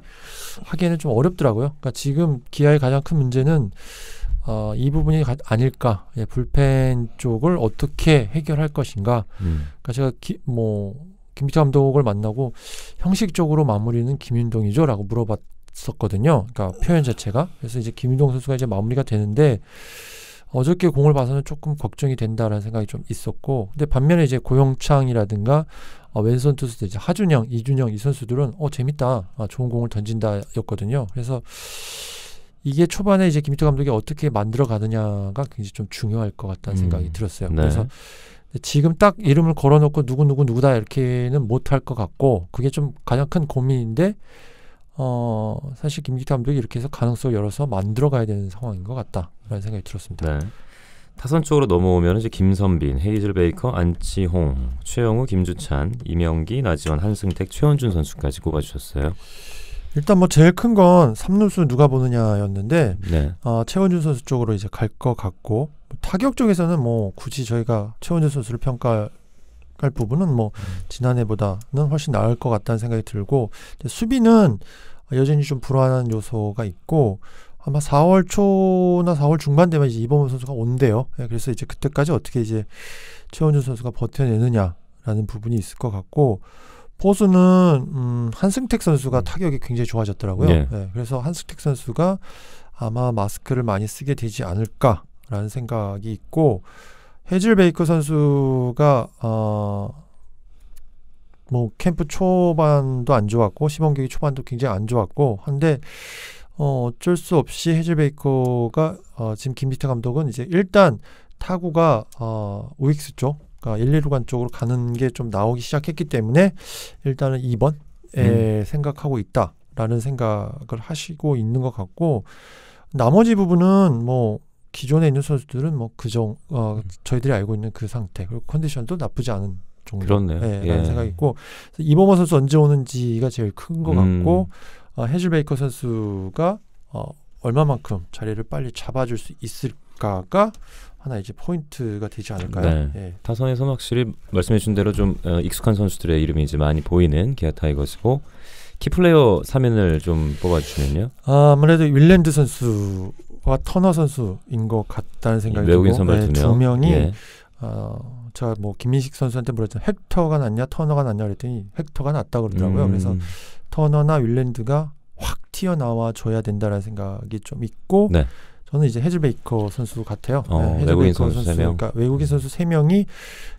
하기에는 좀 어렵더라고요. 그러니까 지금 기아의 가장 큰 문제는 이 부분이 아닐까. 예, 불펜 쪽을 어떻게 해결할 것인가. 그러니까 제가 김기태 감독을 만나고 형식적으로 마무리는 김윤동이죠라고 물어봤었거든요. 그러니까 표현 자체가. 그래서 이제 김윤동 선수가 이제 마무리가 되는데 어저께 공을 봐서는 조금 걱정이 된다라는 생각이 좀 있었고, 근데 반면에 이제 고영창이라든가 왼손 투수들 이제 하준영, 이준영 이 선수들은 재밌다, 좋은 공을 던진다였거든요. 그래서 이게 초반에 이제 김희태 감독이 어떻게 만들어 가느냐가 굉장히 좀 중요할 것 같다는 생각이 들었어요. 네. 그래서 지금 딱 이름을 걸어놓고 누구다 이렇게는 못할 것 같고, 그게 좀 가장 큰 고민인데 사실 김기태 감독이 이렇게 해서 가능성을 열어서 만들어 가야 되는 상황인 것 같다라는 생각이 들었습니다. 네. 타선 쪽으로 넘어오면 이제 김선빈, 헤이즐 베이커, 안치홍, 최영우, 김주찬, 이명기, 나지원, 한승택, 최원준 선수까지 꼽아주셨어요. 일단 뭐 제일 큰 건 3루수 누가 보느냐였는데 네. 최원준 선수 쪽으로 이제 갈 것 같고, 타격 쪽에서는 뭐 굳이 저희가 최원준 선수를 평가할 부분은 뭐 지난해보다는 훨씬 나을 것 같다는 생각이 들고, 수비는 여전히 좀 불안한 요소가 있고 아마 4월 초나 4월 중반 되면 이제 이범호 선수가 온대요. 그래서 이제 그때까지 어떻게 이제 최원준 선수가 버텨내느냐라는 부분이 있을 것 같고, 포수는 한승택 선수가 타격이 굉장히 좋아졌더라고요. 네. 네, 그래서 한승택 선수가 아마 마스크를 많이 쓰게 되지 않을까라는 않을까라는 생각이 있고 해즐 베이커 선수가 뭐 캠프 초반도 안 좋았고 시범 경기 초반도 굉장히 안 좋았고 한데 어쩔 수 없이 해즐 베이커가 지금 김비태 감독은 이제 일단 타구가 우익수 쪽, 그러니까 1, 2루간 쪽으로 가는 게 좀 나오기 시작했기 때문에 일단은 2번에 생각하고 있다라는 생각을 하시고 있는 것 같고 나머지 부분은 뭐 기존에 있는 선수들은 뭐 저희들이 알고 있는 그 상태 그리고 컨디션도 나쁘지 않은 정도. 그렇네요. 라는 생각이 있고 이범호 선수 언제 오는지가 제일 큰 것 같고 해즐 베이커 선수가 얼마만큼 자리를 빨리 잡아줄 수 있을까가 하나 이제 포인트가 되지 않을까요? 네. 예. 타선에서는 확실히 말씀해주신 대로 좀 익숙한 선수들의 이름이 이제 많이 보이는 기아 타이거즈고 키플레이어 3인을 좀 뽑아주시면요. 아무래도 윌랜드 선수와 터너 선수인 것 같다는 생각이 들고 외국인 선발 두 명이 예. 제가 뭐 김민식 선수한테 물었잖아요. 헥터가 낫냐 터너가 낫냐 그랬더니 헥터가 낫다 그러더라고요. 그래서 터너나 윌랜드가 확 튀어나와 줘야 된다라는 생각이 좀 있고 네. 저는 이제 해즐 베이커 선수 같아요. 해즐 외국인 베이커 선수 3명. 그러니까 외국인 선수 3명이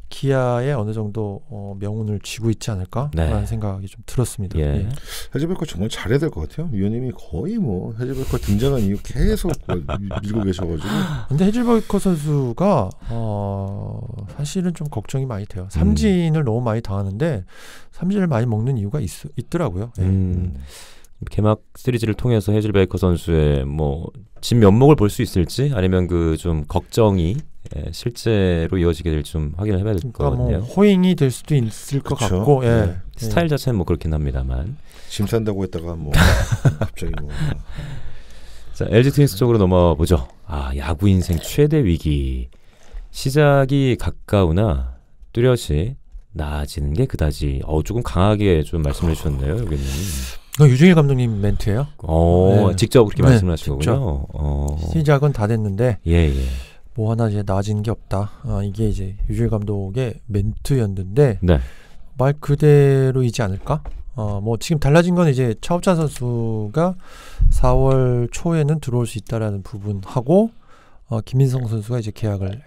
기아에 어느 정도 명운을 쥐고 있지 않을까라는 네. 생각이 좀 들었습니다. 예. 예. 해즐 베이커 정말 잘해야 될 것 같아요. 위원님이 거의 뭐 해즐 베이커 등장한 이후 계속 밀고 계셔가지고. 근데 해즐 베이커 선수가 사실은 좀 걱정이 많이 돼요. 삼진을 너무 많이 당하는데 삼진을 많이 먹는 이유가 있더라고요. 예. 개막 시리즈를 통해서 해즐 베이커 선수의 뭐 진 면목을 볼 수 있을지 아니면 그 좀 걱정이 실제로 이어지게 될지 좀 확인을 해봐야 될 것 그러니까 같네요. 뭐 호잉이 될 수도 있을 것 그쵸? 같고 예. 네. 스타일 자체는 뭐 그렇긴 합니다만. 짐 싼다고 했다가 뭐 갑자기 뭐. 자, LG 트윈스 쪽으로 넘어가 보죠. 야구 인생 최대 위기. 시작이 가까우나 뚜렷이 나아지는 게 그다지. 조금 강하게 좀 말씀해 주셨네요, 여기는. 이거 유중일 감독님 멘트예요. 네. 직접 그렇게 네, 말씀을 하신 거군요. 시작은 다 됐는데 예. 뭐 하나 이제 나아지는 게 없다. 이게 이제 유중일 감독의 멘트였는데 네. 말 그대로이지 않을까? 뭐 지금 달라진 건 이제 차우찬 선수가 4월 초에는 들어올 수 있다라는 부분하고 김민성 선수가 이제 계약을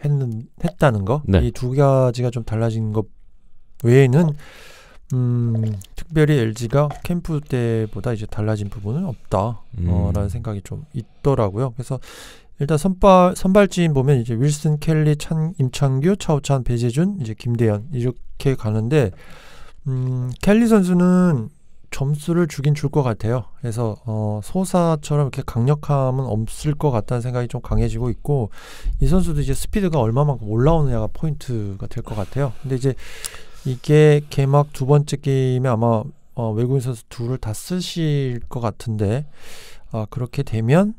했다는 거. 네. 이 두 가지가 좀 달라진 것 외에는 특별히 LG가 캠프 때보다 이제 달라진 부분은 없다. 라는 생각이 좀 있더라고요. 그래서 일단 선발진 보면 이제 윌슨, 켈리, 임창규, 차우찬, 배재준, 이제 김대현 이렇게 가는데 켈리 선수는 점수를 주긴 줄 것 같아요. 그래서 소사처럼 이렇게 강력함은 없을 것 같다는 생각이 좀 강해지고 있고 이 선수도 이제 스피드가 얼마만큼 올라오느냐가 포인트가 될 것 같아요. 근데 이제 이게 개막 두 번째 게임에 아마 외국인 선수 둘을 다 쓰실 것 같은데 그렇게 되면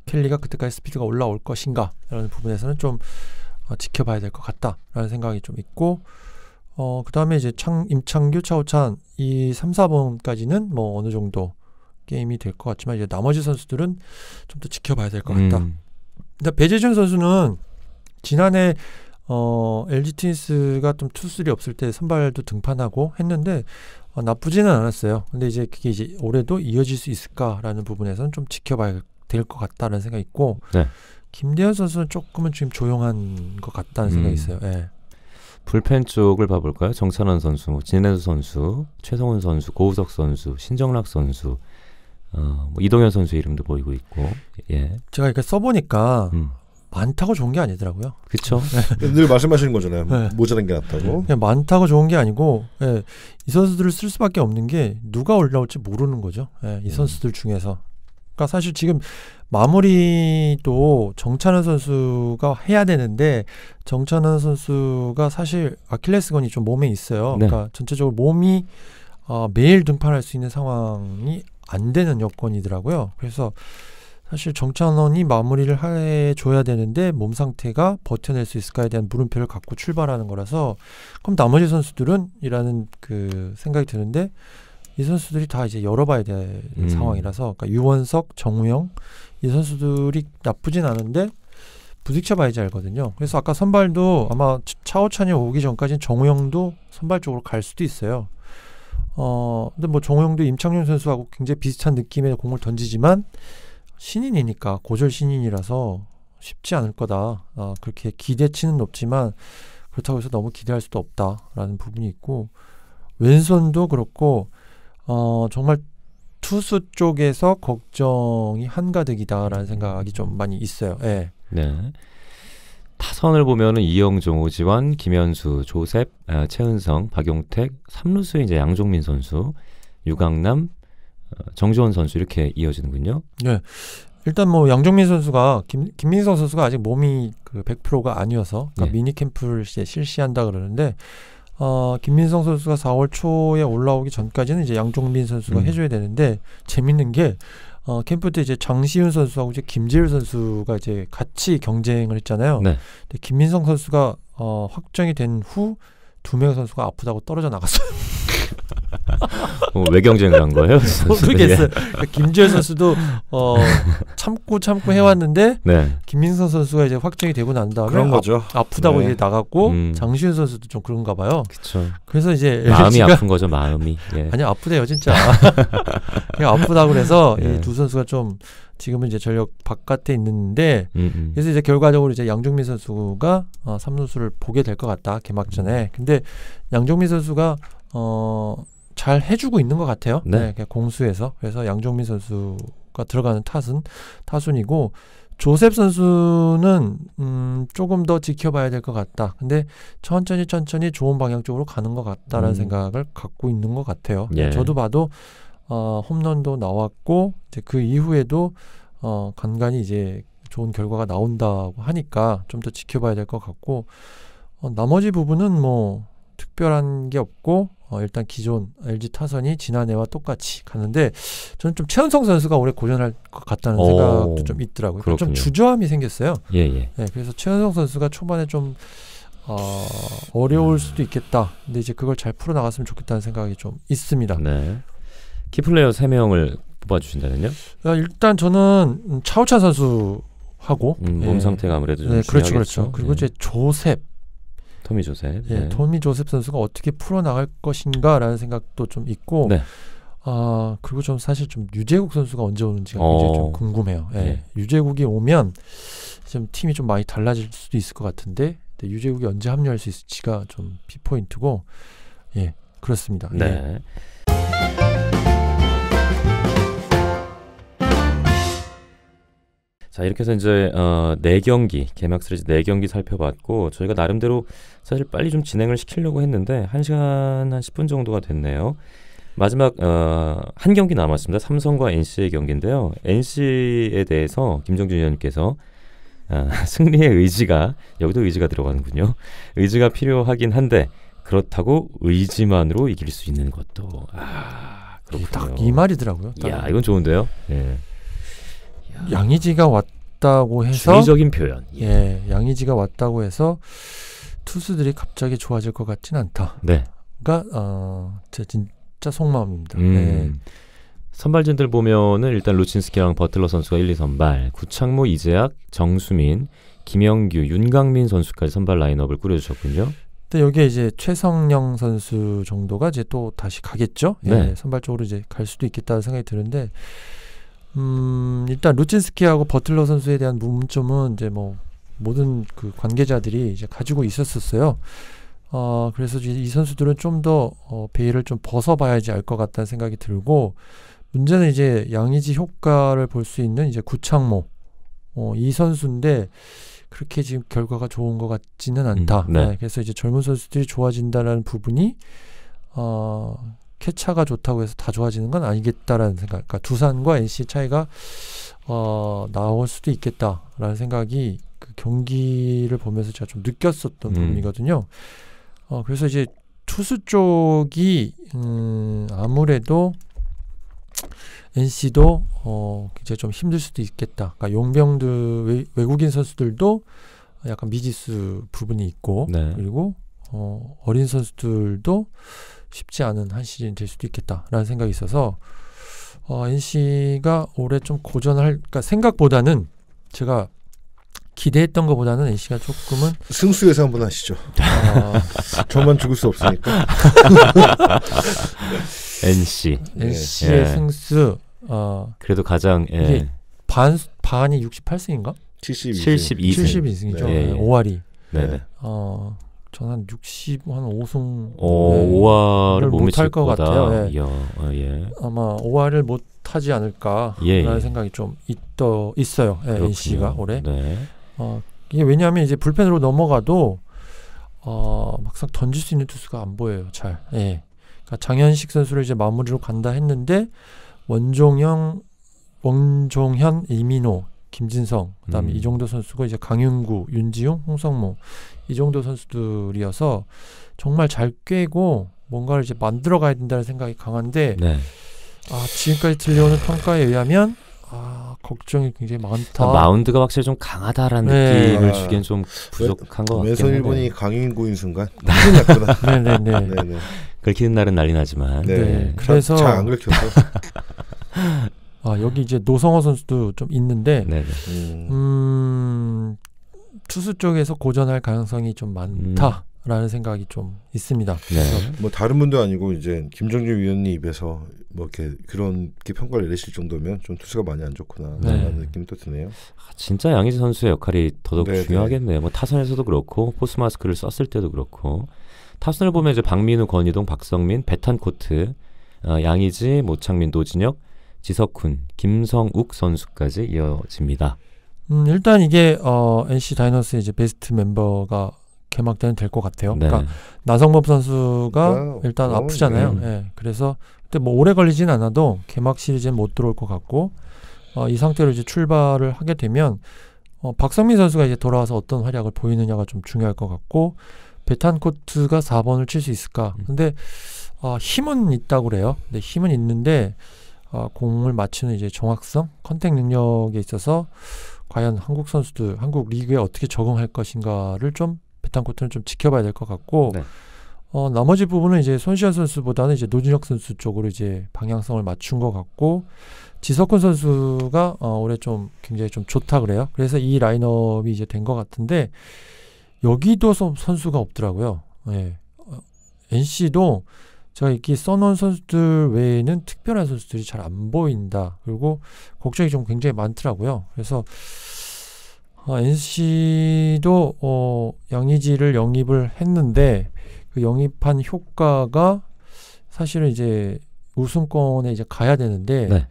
켈리가 그때까지 스피드가 올라올 것인가 라는 부분에서는 좀 지켜봐야 될 것 같다라는 생각이 좀 있고 그 다음에 이제 임창규, 차우찬 이 3, 4번까지는 뭐 어느 정도 게임이 될 것 같지만 이제 나머지 선수들은 좀 더 지켜봐야 될 것 같다. 근데 배재준 선수는 지난해 LG 트윈스가 좀 투수들이 없을 때 선발도 등판하고 했는데 나쁘지는 않았어요. 근데 이제 그게 이제 올해도 이어질 수 있을까라는 부분에서는 좀 지켜봐야 될 것 같다는 생각이 있고 네. 김대현 선수는 조금은 지금 조용한 것 같다는 생각이 있어요. 예. 불펜 쪽을 봐볼까요? 정찬원 선수, 진해수 선수, 최성훈 선수, 고우석 선수, 신정락 선수, 뭐 이동현 선수 이름도 보이고 있고. 예. 제가 이렇게 써보니까 많다고 좋은 게 아니더라고요. 그렇죠. 늘 말씀하시는 거잖아요. 네. 모자란 게 낫다고. 그냥 많다고 좋은 게 아니고 이 선수들을 쓸 수밖에 없는 게 누가 올라올지 모르는 거죠. 이 선수들 중에서. 그러니까 사실 지금 마무리도 정찬원 선수가 해야 되는데 정찬원 선수가 사실 아킬레스건이 좀 몸에 있어요. 네. 그러니까 전체적으로 몸이 매일 등판할 수 있는 상황이 안 되는 여건이더라고요. 그래서 사실 정찬원이 마무리를 해줘야 되는데 몸 상태가 버텨낼 수 있을까에 대한 물음표를 갖고 출발하는 거라서 그럼 나머지 선수들은 이라는 그 생각이 드는데 이 선수들이 다 이제 열어봐야 될 상황이라서 그러니까 유원석, 정우영 이 선수들이 나쁘진 않은데 부딪혀봐야지 알거든요. 그래서 아까 선발도 아마 차오찬이 오기 전까지는 정우영도 선발 쪽으로 갈 수도 있어요. 근데 뭐 정우영도 임창용 선수하고 굉장히 비슷한 느낌의 공을 던지지만 신인이니까 고졸 신인이라서 쉽지 않을 거다. 그렇게 기대치는 높지만 그렇다고 해서 너무 기대할 수도 없다라는 부분이 있고 왼손도 그렇고 정말 투수 쪽에서 걱정이 한가득이다라는 생각이 좀 많이 있어요. 예. 네. 타선을 보면은 이영종, 오지환, 김현수, 조셉, 최은성, 박용택, 3루수에 이제 양종민 선수, 유강남, 정주원 선수 이렇게 이어지는군요. 네. 일단 뭐 양종민 선수가 김민성 선수가 아직 몸이 그 100%가 아니어서 그러니까 네. 미니 캠프를 이제 실시한다 그러는데 김민성 선수가 4월 초에 올라오기 전까지는 이제 양종민 선수가 해줘야 되는데 재밌는 게 캠프 때 이제 장시훈 선수하고 이제 김재율 선수가 이제 같이 경쟁을 했잖아요. 네. 근데 김민성 선수가 확정이 된 후 2명 선수가 아프다고 떨어져 나갔어요. 왜 경쟁을 한 거예요? 모르겠어요. 그러니까 김재율 선수도 참고 해왔는데 네. 김민성 선수가 이제 확정이 되고 난 다음에 그런 거죠. 아프다고 네. 이제 나갔고 장시훈 선수도 좀 그런가 봐요. 그렇죠. 그래서 이제 마음이 LG가 아픈 거죠, 마음이. 예. 아니 아프대요 진짜. 그냥 아프다고 그래서 예. 이 두 선수가 좀 지금은 이제 전력 바깥에 있는데 그래서 이제 결과적으로 이제 양종민 선수가 3루수를 보게 될 것 같다 개막전에. 근데 양종민 선수가 잘 해주고 있는 것 같아요. 네. 그냥 공수에서. 그래서 양종민 선수가 들어가는 타순이고 조셉 선수는 조금 더 지켜봐야 될 것 같다. 근데 천천히 좋은 방향 쪽으로 가는 것 같다라는 생각을 갖고 있는 것 같아요. 예. 저도 봐도 홈런도 나왔고 이제 그 이후에도 간간히 이제 좋은 결과가 나온다고 하니까 좀 더 지켜봐야 될 것 같고 나머지 부분은 뭐 특별한 게 없고 일단 기존 LG 타선이 지난해와 똑같이 가는데 저는 좀 최은성 선수가 올해 고전할 것 같다는 생각도 좀 있더라고요. 그러니까 좀 주저함이 생겼어요. 예. 네, 그래서 최은성 선수가 초반에 좀 어려울 수도 있겠다. 근데 이제 그걸 잘 풀어나갔으면 좋겠다는 생각이 좀 있습니다. 네. 키플레이어 3명을 뽑아주신다면요? 일단 저는 차우찬 선수하고 몸 상태가 아무래도 좀 그렇죠. 중요하겠죠. 그리고 이제 조셉 토미 조셉. 네. 토미 조셉 선수가 어떻게 풀어나갈 것인가라는 생각도 좀 있고 네. 그리고 좀 사실 좀 유재국 선수가 언제 오는지가 굉장히 좀 궁금해요. 예. 유재국이 오면 좀 팀이 좀 많이 달라질 수도 있을 것 같은데 유재국이 언제 합류할 수 있을지가 좀 비포인트고 그렇습니다. 네. 자, 이렇게 해서 이제 4경기 개막 시리즈 4경기 살펴봤고 저희가 나름대로 사실 빨리 좀 진행을 시키려고 했는데 1시간 한 10분 정도가 됐네요. 마지막 한 경기 남았습니다. 삼성과 NC의 경기인데요. NC에 대해서 김정준 위원님께서 승리의 의지가 여기도 의지가 들어가는군요. 의지가 필요하긴 한데 그렇다고 의지만으로 이길 수 있는 것도 그렇군요. 딱 이 말이더라고요. 이야, 이건 좋은데요. 예. 양의지가 왔다고 해서 주의적인 표현. 양의지가 왔다고 해서 투수들이 갑자기 좋아질 것 같진 않다. 네. 그러니까 제 진짜 속마음입니다. 선발진들 보면은 일단 루친스키랑 버틀러 선수가 1, 2선발, 구창모, 이재학, 정수민, 김영규, 윤강민 선수까지 선발 라인업을 꾸려주셨군요. 근데 여기에 이제 최성령 선수 정도가 이제 또 다시 가겠죠. 네. 선발적으로 이제 갈 수도 있겠다는 생각이 드는데, 일단 루친스키하고 버틀러 선수에 대한 문점은 이제 뭐 모든 그 관계자들이 이제 가지고 있었어요. 그래서 이 선수들은 좀 더 베일을 좀 벗어봐야지 알 것 같다는 생각이 들고, 문제는 이제 양의지 효과를 볼 수 있는 이제 구창모 이 선수인데 그렇게 지금 결과가 좋은 것 같지는 않다. 네. 그래서 이제 젊은 선수들이 좋아진다라는 부분이 캐차가 좋다고 해서 다 좋아지는 건 아니겠다라는 생각. 그러니까 두산과 NC 차이가 나올 수도 있겠다라는 생각이 그 경기를 보면서 제가 좀 느꼈었던 부분이거든요. 그래서 이제 투수 쪽이 아무래도 NC도 굉장히 좀 힘들 수도 있겠다. 그러니까 용병들 외국인 선수들도 약간 미지수 부분이 있고, 네. 그리고 어린 선수들도 쉽지 않은 한 시즌이 될 수도 있겠다라는 생각이 있어서 NC가 올해 좀 그러니까 생각보다는 제가 기대했던 것보다는 NC가 조금은 승수에서 한번 하시죠. 저만 죽을 수 없으니까. NC의 승수 그래도 가장 이게 반이 68승인가? 72승. 72승이죠. 네. 5할이. 네네. 저는 한 5승 5할을 못 못할 미칠 것 거다. 같아요. 예. 이야, 예. 아마 5할을 못 하지 않을까라는 예. 생각이 좀 있어요. 예, NC가 올해. 네. 이게 왜냐하면 이제 불펜으로 넘어가도 막상 던질 수 있는 투수가 안 보여요. 잘. 예. 그러니까 장현식 선수를 이제 마무리로 간다 했는데 원종현, 이민호, 김진성, 그다음에 이정도 선수가 이제 강윤구, 윤지용, 홍성모 이 정도 선수들이어서 정말 잘 꿰고 뭔가를 이제 만들어 가야 된다는 생각이 강한데 네. 지금까지 들려오는 평가에 의하면 걱정이 굉장히 많다. 마운드가 확실히 좀 강하다라는 네. 느낌을 주기엔 좀 부족한 것 같긴 왼손 하네요. 일본이 강인구인 순간 큰일 났구나. 네네네. 네네. 긁히는 날은 난리 나지만. 네. 그래서 잘 안 긁혀서. 여기 이제 노성호 선수도 좀 있는데 네네. 투수 쪽에서 고전할 가능성이 좀 많다라는 생각이 좀 있습니다. 네. 뭐 다른 분도 아니고 이제 김정준 위원님 입에서 뭐 이렇게 그렇게 평가를 내리실 정도면 좀 투수가 많이 안 좋구나라는 느낌도 드네요. 진짜 양의지 선수의 역할이 더더욱 네네. 중요하겠네요. 뭐 타선에서도 그렇고 포스 마스크를 썼을 때도 그렇고 타선을 보면 이제 박민우, 권희동, 박성민, 베탄코트, 양의지, 모창민, 노진혁, 지석훈, 김성욱 선수까지 이어집니다. 일단 이게 NC 다이너스의 이제 베스트 멤버가 개막되면 될 것 같아요. 네. 그러니까 나성범 선수가 일단 아프잖아요. 예. 그래서 근데 뭐 오래 걸리진 않아도 개막 시리즈는 못 들어올 것 같고 이 상태로 이제 출발을 하게 되면 박성민 선수가 이제 돌아와서 어떤 활약을 보이느냐가 좀 중요할 것 같고 베탄코트가 4번을 칠 수 있을까? 근데 힘은 있다고 그래요. 근데 힘은 있는데 공을 맞추는 이제 정확성, 컨택 능력에 있어서 과연 한국 선수들, 한국 리그에 어떻게 적응할 것인가를 좀 베탄코트는 좀 지켜봐야 될 것 같고 네. 나머지 부분은 이제 손시현 선수보다는 이제 노준혁 선수 쪽으로 이제 방향성을 맞춘 것 같고 지석훈 선수가 올해 좀 굉장히 좀 좋다 그래요. 그래서 이 라인업이 이제 된 것 같은데 여기도 선수가 없더라고요. 예. NC도 제가 이렇게 써놓은 선수들 외에는 특별한 선수들이 잘 안 보인다. 그리고 걱정이 좀 굉장히 많더라고요. 그래서 NC도 양의지를 영입을 했는데 그 영입한 효과가 사실은 이제 우승권에 이제 가야 되는데 네.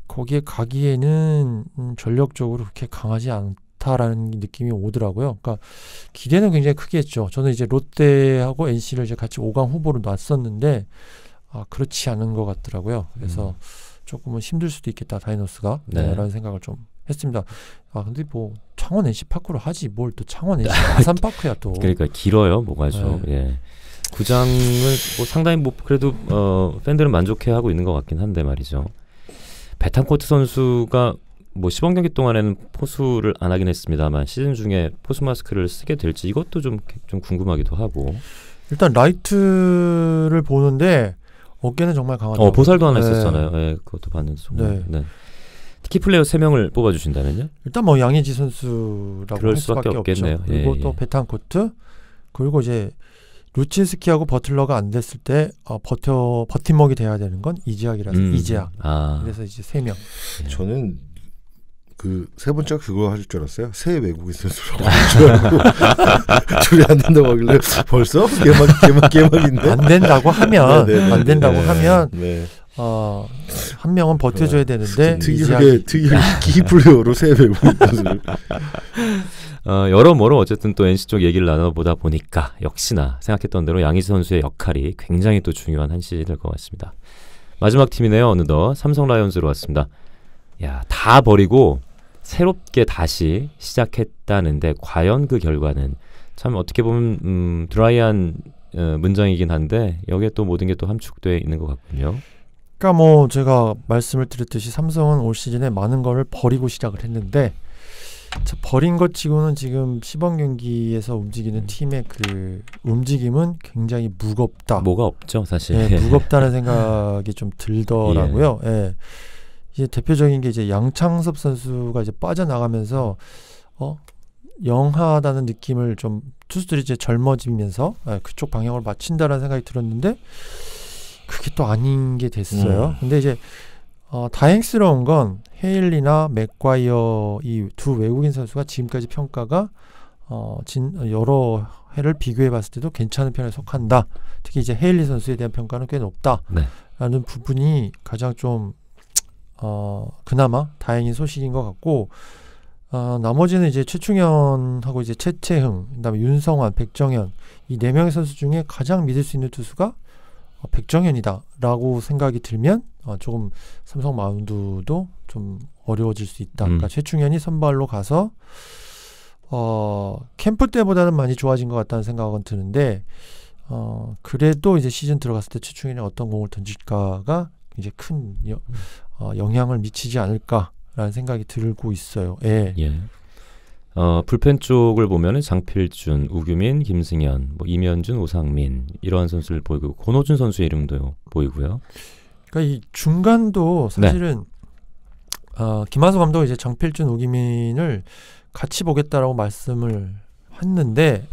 거기에 가기에는 전력적으로 그렇게 강하지 않다라는 느낌이 오더라고요. 그러니까 기대는 굉장히 크게 했죠. 저는 이제 롯데하고 NC를 이제 같이 5강 후보로 놨었는데 그렇지 않은 것 같더라고요. 그래서 조금은 힘들 수도 있겠다 다이노스가 라는 생각을 좀 했습니다. 근데 뭐 창원 NC 파크로 하지 뭘 또 창원 NC 아산 파크야 또. 그러니까 길어요, 뭐가 좀. 예. 구장을 뭐 상당히 뭐 그래도 팬들은 만족해하고 있는 것 같긴 한데 말이죠. 베탄코트 선수가 뭐 시범 경기 동안에는 포수를 안 하긴 했습니다만 시즌 중에 포수 마스크를 쓰게 될지 이것도 좀 궁금하기도 하고. 일단 라이트를 보는데 어깨는 정말 강하죠. 보살도 하나 있었잖아요. 예, 그것도 봤는데 정말. 네. 키플레이어 3명을 뽑아주신다면요? 일단 뭐 양의지 선수라고 그럴 할 수밖에 없겠네요. 없죠. 그리고 또 예. 베탄코트 그리고 이제 루친스키하고 버틀러가 안 됐을 때 버팀목이 돼야 되는 건 이재학이라서 이재학. 그래서 이제 3명. 저는 그 세 번째가 그거 하실 줄 알았어요. 새 외국인 선수라고 하실 줄 알고 둘이 안 된다고 하길래 벌써 개막인데 안 된다고 하면 안 된다고 하면 네. 한 명은 버텨줘야 되는데 특이하게 키플레이어로 새 외국인 선수를 여러모로 어쨌든 또 NC 쪽 얘기를 나눠보다 보니까 역시나 생각했던 대로 양의지 선수의 역할이 굉장히 또 중요한 한 시즌일 것 같습니다. 마지막 팀이네요. 어느덧 삼성 라이온즈로 왔습니다. 야, 다 버리고 새롭게 다시 시작했다는데 과연 그 결과는 참 어떻게 보면 드라이한 문장이긴 한데 여기에 또 모든 게 또 함축되어 있는 것 같군요. 그러니까 뭐 제가 말씀을 드렸듯이 삼성은 올 시즌에 많은 거를 버리고 시작을 했는데 버린 것 치고는 지금 시범 경기에서 움직이는 팀의 그 움직임은 굉장히 무겁다. 뭐가 없죠 사실. 네, 무겁다는 생각이 좀 들더라고요. 예. 이제 대표적인 게 이제 양창섭 선수가 이제 빠져나가면서 영하다는 느낌을 좀 투수들이 이제 젊어지면서 그쪽 방향을 맞춘다라는 생각이 들었는데 그게 또 아닌 게 됐어요. 근데 이제 다행스러운 건 헤일리나 맥과이어 이 두 외국인 선수가 지금까지 평가가 여러 해를 비교해봤을 때도 괜찮은 편에 속한다. 특히 이제 헤일리 선수에 대한 평가는 꽤 높다라는 부분이 가장 좀 그나마 다행인 소식인 것 같고, 나머지는 이제 최충현하고 이제 최채흥, 그다음에 윤성환, 백정현 이 네 명의 선수 중에 가장 믿을 수 있는 투수가 백정현이다라고 생각이 들면 조금 삼성 마운드도 좀 어려워질 수 있다. 그러니까 최충현이 선발로 가서 캠프 때보다는 많이 좋아진 것 같다는 생각은 드는데, 그래도 이제 시즌 들어갔을 때 최충현이 어떤 공을 던질까가 이제 큰 영향을 미치지 않을까라는 생각이 들고 있어요. 예. 불펜 쪽을 보면은 장필준, 우규민, 김승현, 뭐 이면준, 오상민 이러한 선수를 보이고 권호준 선수의 이름도 보이고요. 그러니까 이 중간도 사실은 김한수 감독이 이제 장필준, 우규민을 같이 보겠다라고 말씀을 했는데,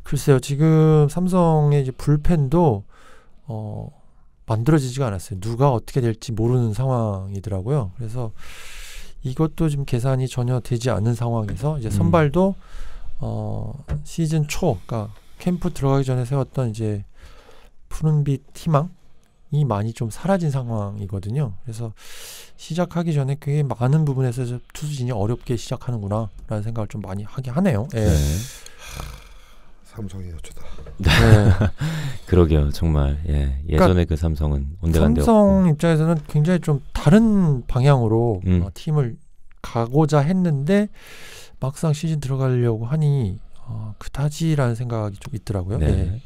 글쎄요, 지금 삼성의 이제 불펜도 만들어지지가 않았어요. 누가 어떻게 될지 모르는 상황이더라고요. 그래서 이것도 지금 계산이 전혀 되지 않는 상황에서 이제 선발도 시즌 초, 그러니까 캠프 들어가기 전에 세웠던 이제 푸른빛 희망이 많이 좀 사라진 상황이거든요. 그래서 시작하기 전에 꽤 많은 부분에서 투수진이 어렵게 시작하는구나라는 생각을 좀 많이 하게 하네요. 예. 삼성이 어쩌다. 네. 그러게요, 정말. 예전에 그러니까 그 삼성은 온데간데 삼성 없고. 입장에서는 굉장히 좀 다른 방향으로 팀을 가고자 했는데 막상 시즌 들어가려고 하니 그다지라는 생각이 좀 있더라고요. 네. 네.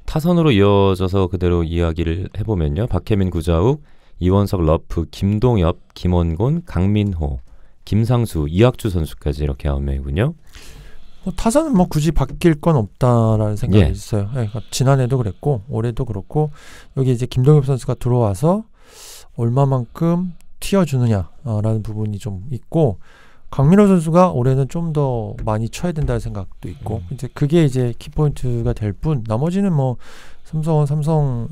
타선으로 이어져서 그대로 이야기를 해보면요. 박혜민, 구자욱, 이원석, 러프, 김동엽, 김원곤, 강민호, 김상수, 이학주 선수까지 이렇게 9명이군요. 타선은 뭐 굳이 바뀔 건 없다라는 생각이 있어요. 그러니까 지난해도 그랬고 올해도 그렇고, 여기 이제 김동엽 선수가 들어와서 얼마만큼 튀어주느냐라는 부분이 좀 있고, 강민호 선수가 올해는 좀 더 많이 쳐야 된다는 생각도 있고, 이제 그게 이제 키포인트가 될 뿐, 나머지는 뭐 삼성이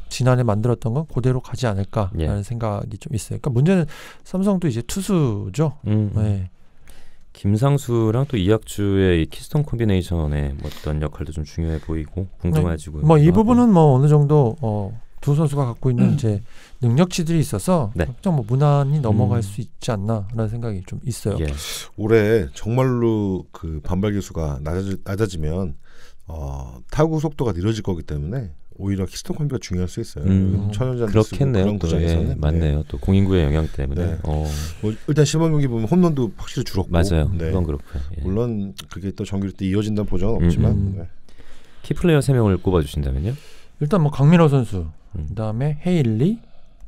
지난해 만들었던 건 그대로 가지 않을까라는 생각이 좀 있어요. 그러니까 문제는 삼성도 이제 투수죠. 네. 김상수랑 또 이학주의 이 키스톤 콤비네이션의 어떤 역할도 좀 중요해 보이고 궁금해지고. 뭐 이 부분은 뭐 어느 정도 두 선수가 갖고 있는 이제 능력치들이 있어서 좀 뭐 무난히 넘어갈 수 있지 않나라는 생각이 좀 있어요. 올해 정말로 그 반발 기수가 낮아지면 타구 속도가 느려질 거기 때문에 오히려 키스톤 콤비가 중요할 수 있어요. 천연잔디 그렇겠네요. 그런 구장에서는. 맞네요. 또 공인구의 영향 때문에. 뭐 일단 시범 경기 보면 홈런도 확실히 줄었고. 맞아요. 그건 그렇고요. 물론 그게 또 정규리 때 이어진다는 보장은 없지만. 키플레이어 3명을 꼽아주신다면요? 일단 뭐 강민호 선수, 그다음에 헤일리,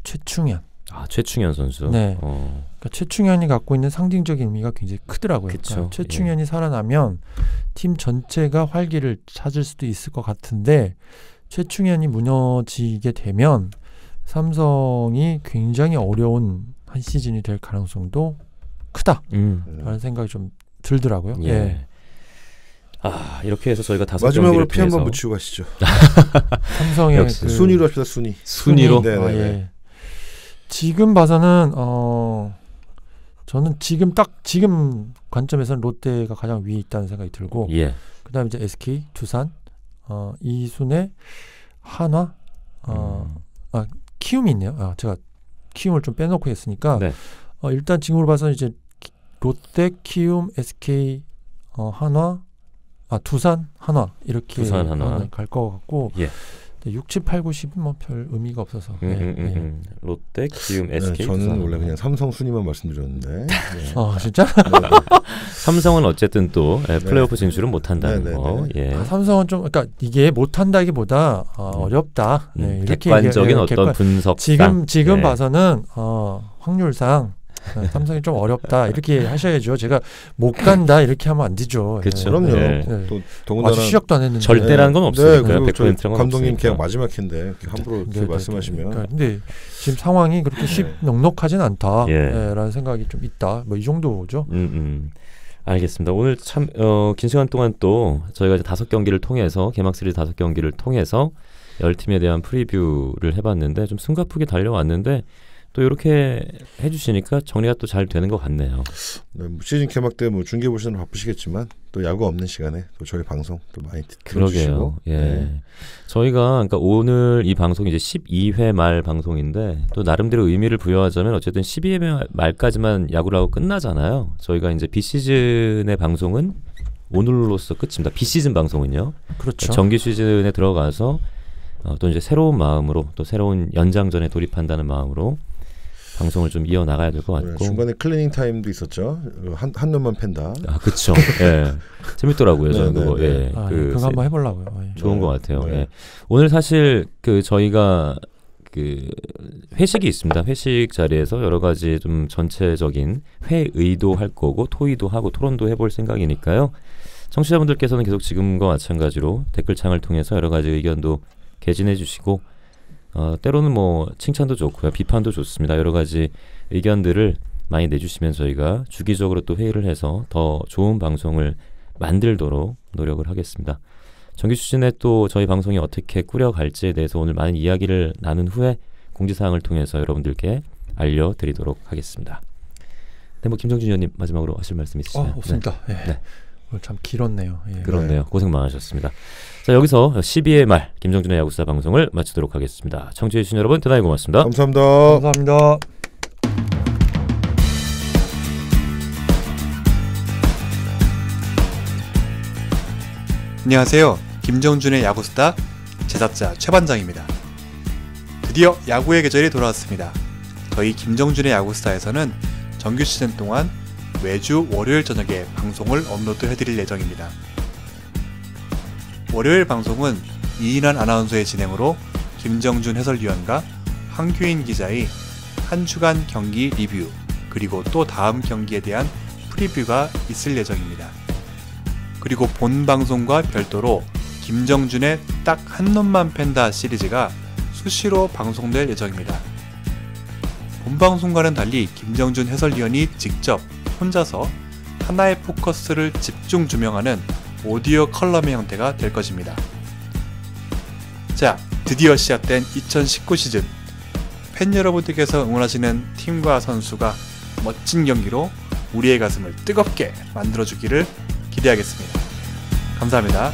최충현. 최충현 선수. 네. 그러니까 최충현이 갖고 있는 상징적인 의미가 굉장히 크더라고요. 그러니까 최충현이 살아나면 팀 전체가 활기를 찾을 수도 있을 것 같은데, 최충현이 무너지게 되면 삼성이 굉장히 어려운 한 시즌이 될 가능성도 크다라는 생각이 좀 들더라고요. 이렇게 해서 저희가 5경기를 마지막으로 피 한번 묻히고 가시죠. 삼성의 역시 순위로 합시다. 순위로. 지금 봐서는 저는 지금 관점에서는 롯데가 가장 위에 있다는 생각이 들고, 그다음에 이제 SK, 두산, 이 순에 한화, 키움이 있네요. 제가 키움을 좀 빼놓고 했으니까 일단 지금으로 봐서는 이제 롯데, 키움, SK, 한화, 두산, 한화 이렇게 갈 것 같고, 6, 7, 8, 9, 10은 뭐 별 의미가 없어서. 롯데, 키움, SK, 저는 두산. 원래 그냥 삼성 순위만 말씀드렸는데. 진짜? 삼성은 어쨌든 또 플레이오프 진출은 못한다는 거. 삼성은 좀, 그러니까 이게 못한다기보다 어렵다. 이렇게 객관적인 어떤 분석상. 지금 봐서는 확률상 삼성이 좀 어렵다 이렇게 하셔야죠. 제가 못 간다 이렇게 하면 안 되죠. 그렇죠. 그럼요. 또 더군다나 아직 시작도 안 했는데 절대라는 건 없으니까요. 100%는 감독님 계약 마지막 해인데 함부로 말씀하시면. 근데 지금 상황이 그렇게 넉넉하진 않다라는 생각이 좀 있다. 뭐 이 정도죠. 알겠습니다. 오늘 참 긴 시간 동안 또 저희가 이제 5경기를 통해서 개막 시리즈 5경기를 통해서 10팀에 대한 프리뷰를 해봤는데 좀 숨가쁘게 달려왔는데 또 이렇게 해주시니까 정리가 또 잘 되는 것 같네요. 네, 뭐 시즌 개막 때 뭐 중계 보시는 바쁘시겠지만 또 야구 없는 시간에 또 저희 방송 또 많이 들어주시고. 그러게요. 예. 저희가 그러니까 오늘 이 방송이 이제 12회 말 방송인데 또 나름대로 의미를 부여하자면 어쨌든 12회 말까지만 야구를 하고 끝나잖아요. 저희가 이제 비시즌의 방송은 오늘로써 끝입니다. 비시즌 방송은요. 그렇죠. 정규 시즌에 들어가서 또 이제 새로운 마음으로 또 새로운 연장전에 돌입한다는 마음으로 방송을 좀 이어나가야 될 것 같고. 중간에 클리닝 타임도 있었죠. 한 놈만 팬다. 아, 그렇죠. 예. 재밌더라고요. 저는 그거. 예. 그거 한번 해보려고요. 좋은 것 같아요. 예. 오늘 사실 저희가 회식이 있습니다. 회식 자리에서 여러 가지 좀 전체적인 회의도 할 거고 토의도 하고 토론도 해볼 생각이니까요. 청취자분들께서는 계속 지금과 마찬가지로 댓글창을 통해서 여러 가지 의견도 개진해 주시고 때로는 뭐 칭찬도 좋고요. 비판도 좋습니다. 여러 가지 의견들을 많이 내주시면 저희가 주기적으로 또 회의를 해서 더 좋은 방송을 만들도록 노력을 하겠습니다. 정규 시즌에 또 저희 방송이 어떻게 꾸려갈지에 대해서 오늘 많은 이야기를 나눈 후에 공지사항을 통해서 여러분들께 알려드리도록 하겠습니다. 네, 뭐 김정준 의원님 마지막으로 하실 말씀 있으시면. 없습니다. 네. 네. 오늘 참 길었네요. 예. 그렇네요. 고생 많으셨습니다. 자, 여기서 12회 말 김정준의 야구수다 방송을 마치도록 하겠습니다. 청취해주신 여러분 대단히 고맙습니다. 감사합니다. 감사합니다. 안녕하세요. 김정준의 야구수다 제작자 최반장입니다. 드디어 야구의 계절이 돌아왔습니다. 저희 김정준의 야구수다에서는 정규 시즌 동안 매주 월요일 저녁에 방송을 업로드해드릴 예정입니다. 월요일 방송은 이인환 아나운서의 진행으로 김정준 해설위원과 황규인 기자의 한 주간 경기 리뷰 그리고 또 다음 경기에 대한 프리뷰가 있을 예정입니다. 그리고 본 방송과 별도로 김정준의 딱 한 놈만 팬다 시리즈가 수시로 방송될 예정입니다. 본 방송과는 달리 김정준 해설위원이 직접 혼자서 하나의 포커스를 집중 조명하는 오디오 컬럼의 형태가 될 것입니다. 자, 드디어 시작된 2019 시즌 팬 여러분들께서 응원하시는 팀과 선수가 멋진 경기로 우리의 가슴을 뜨겁게 만들어주기를 기대하겠습니다. 감사합니다.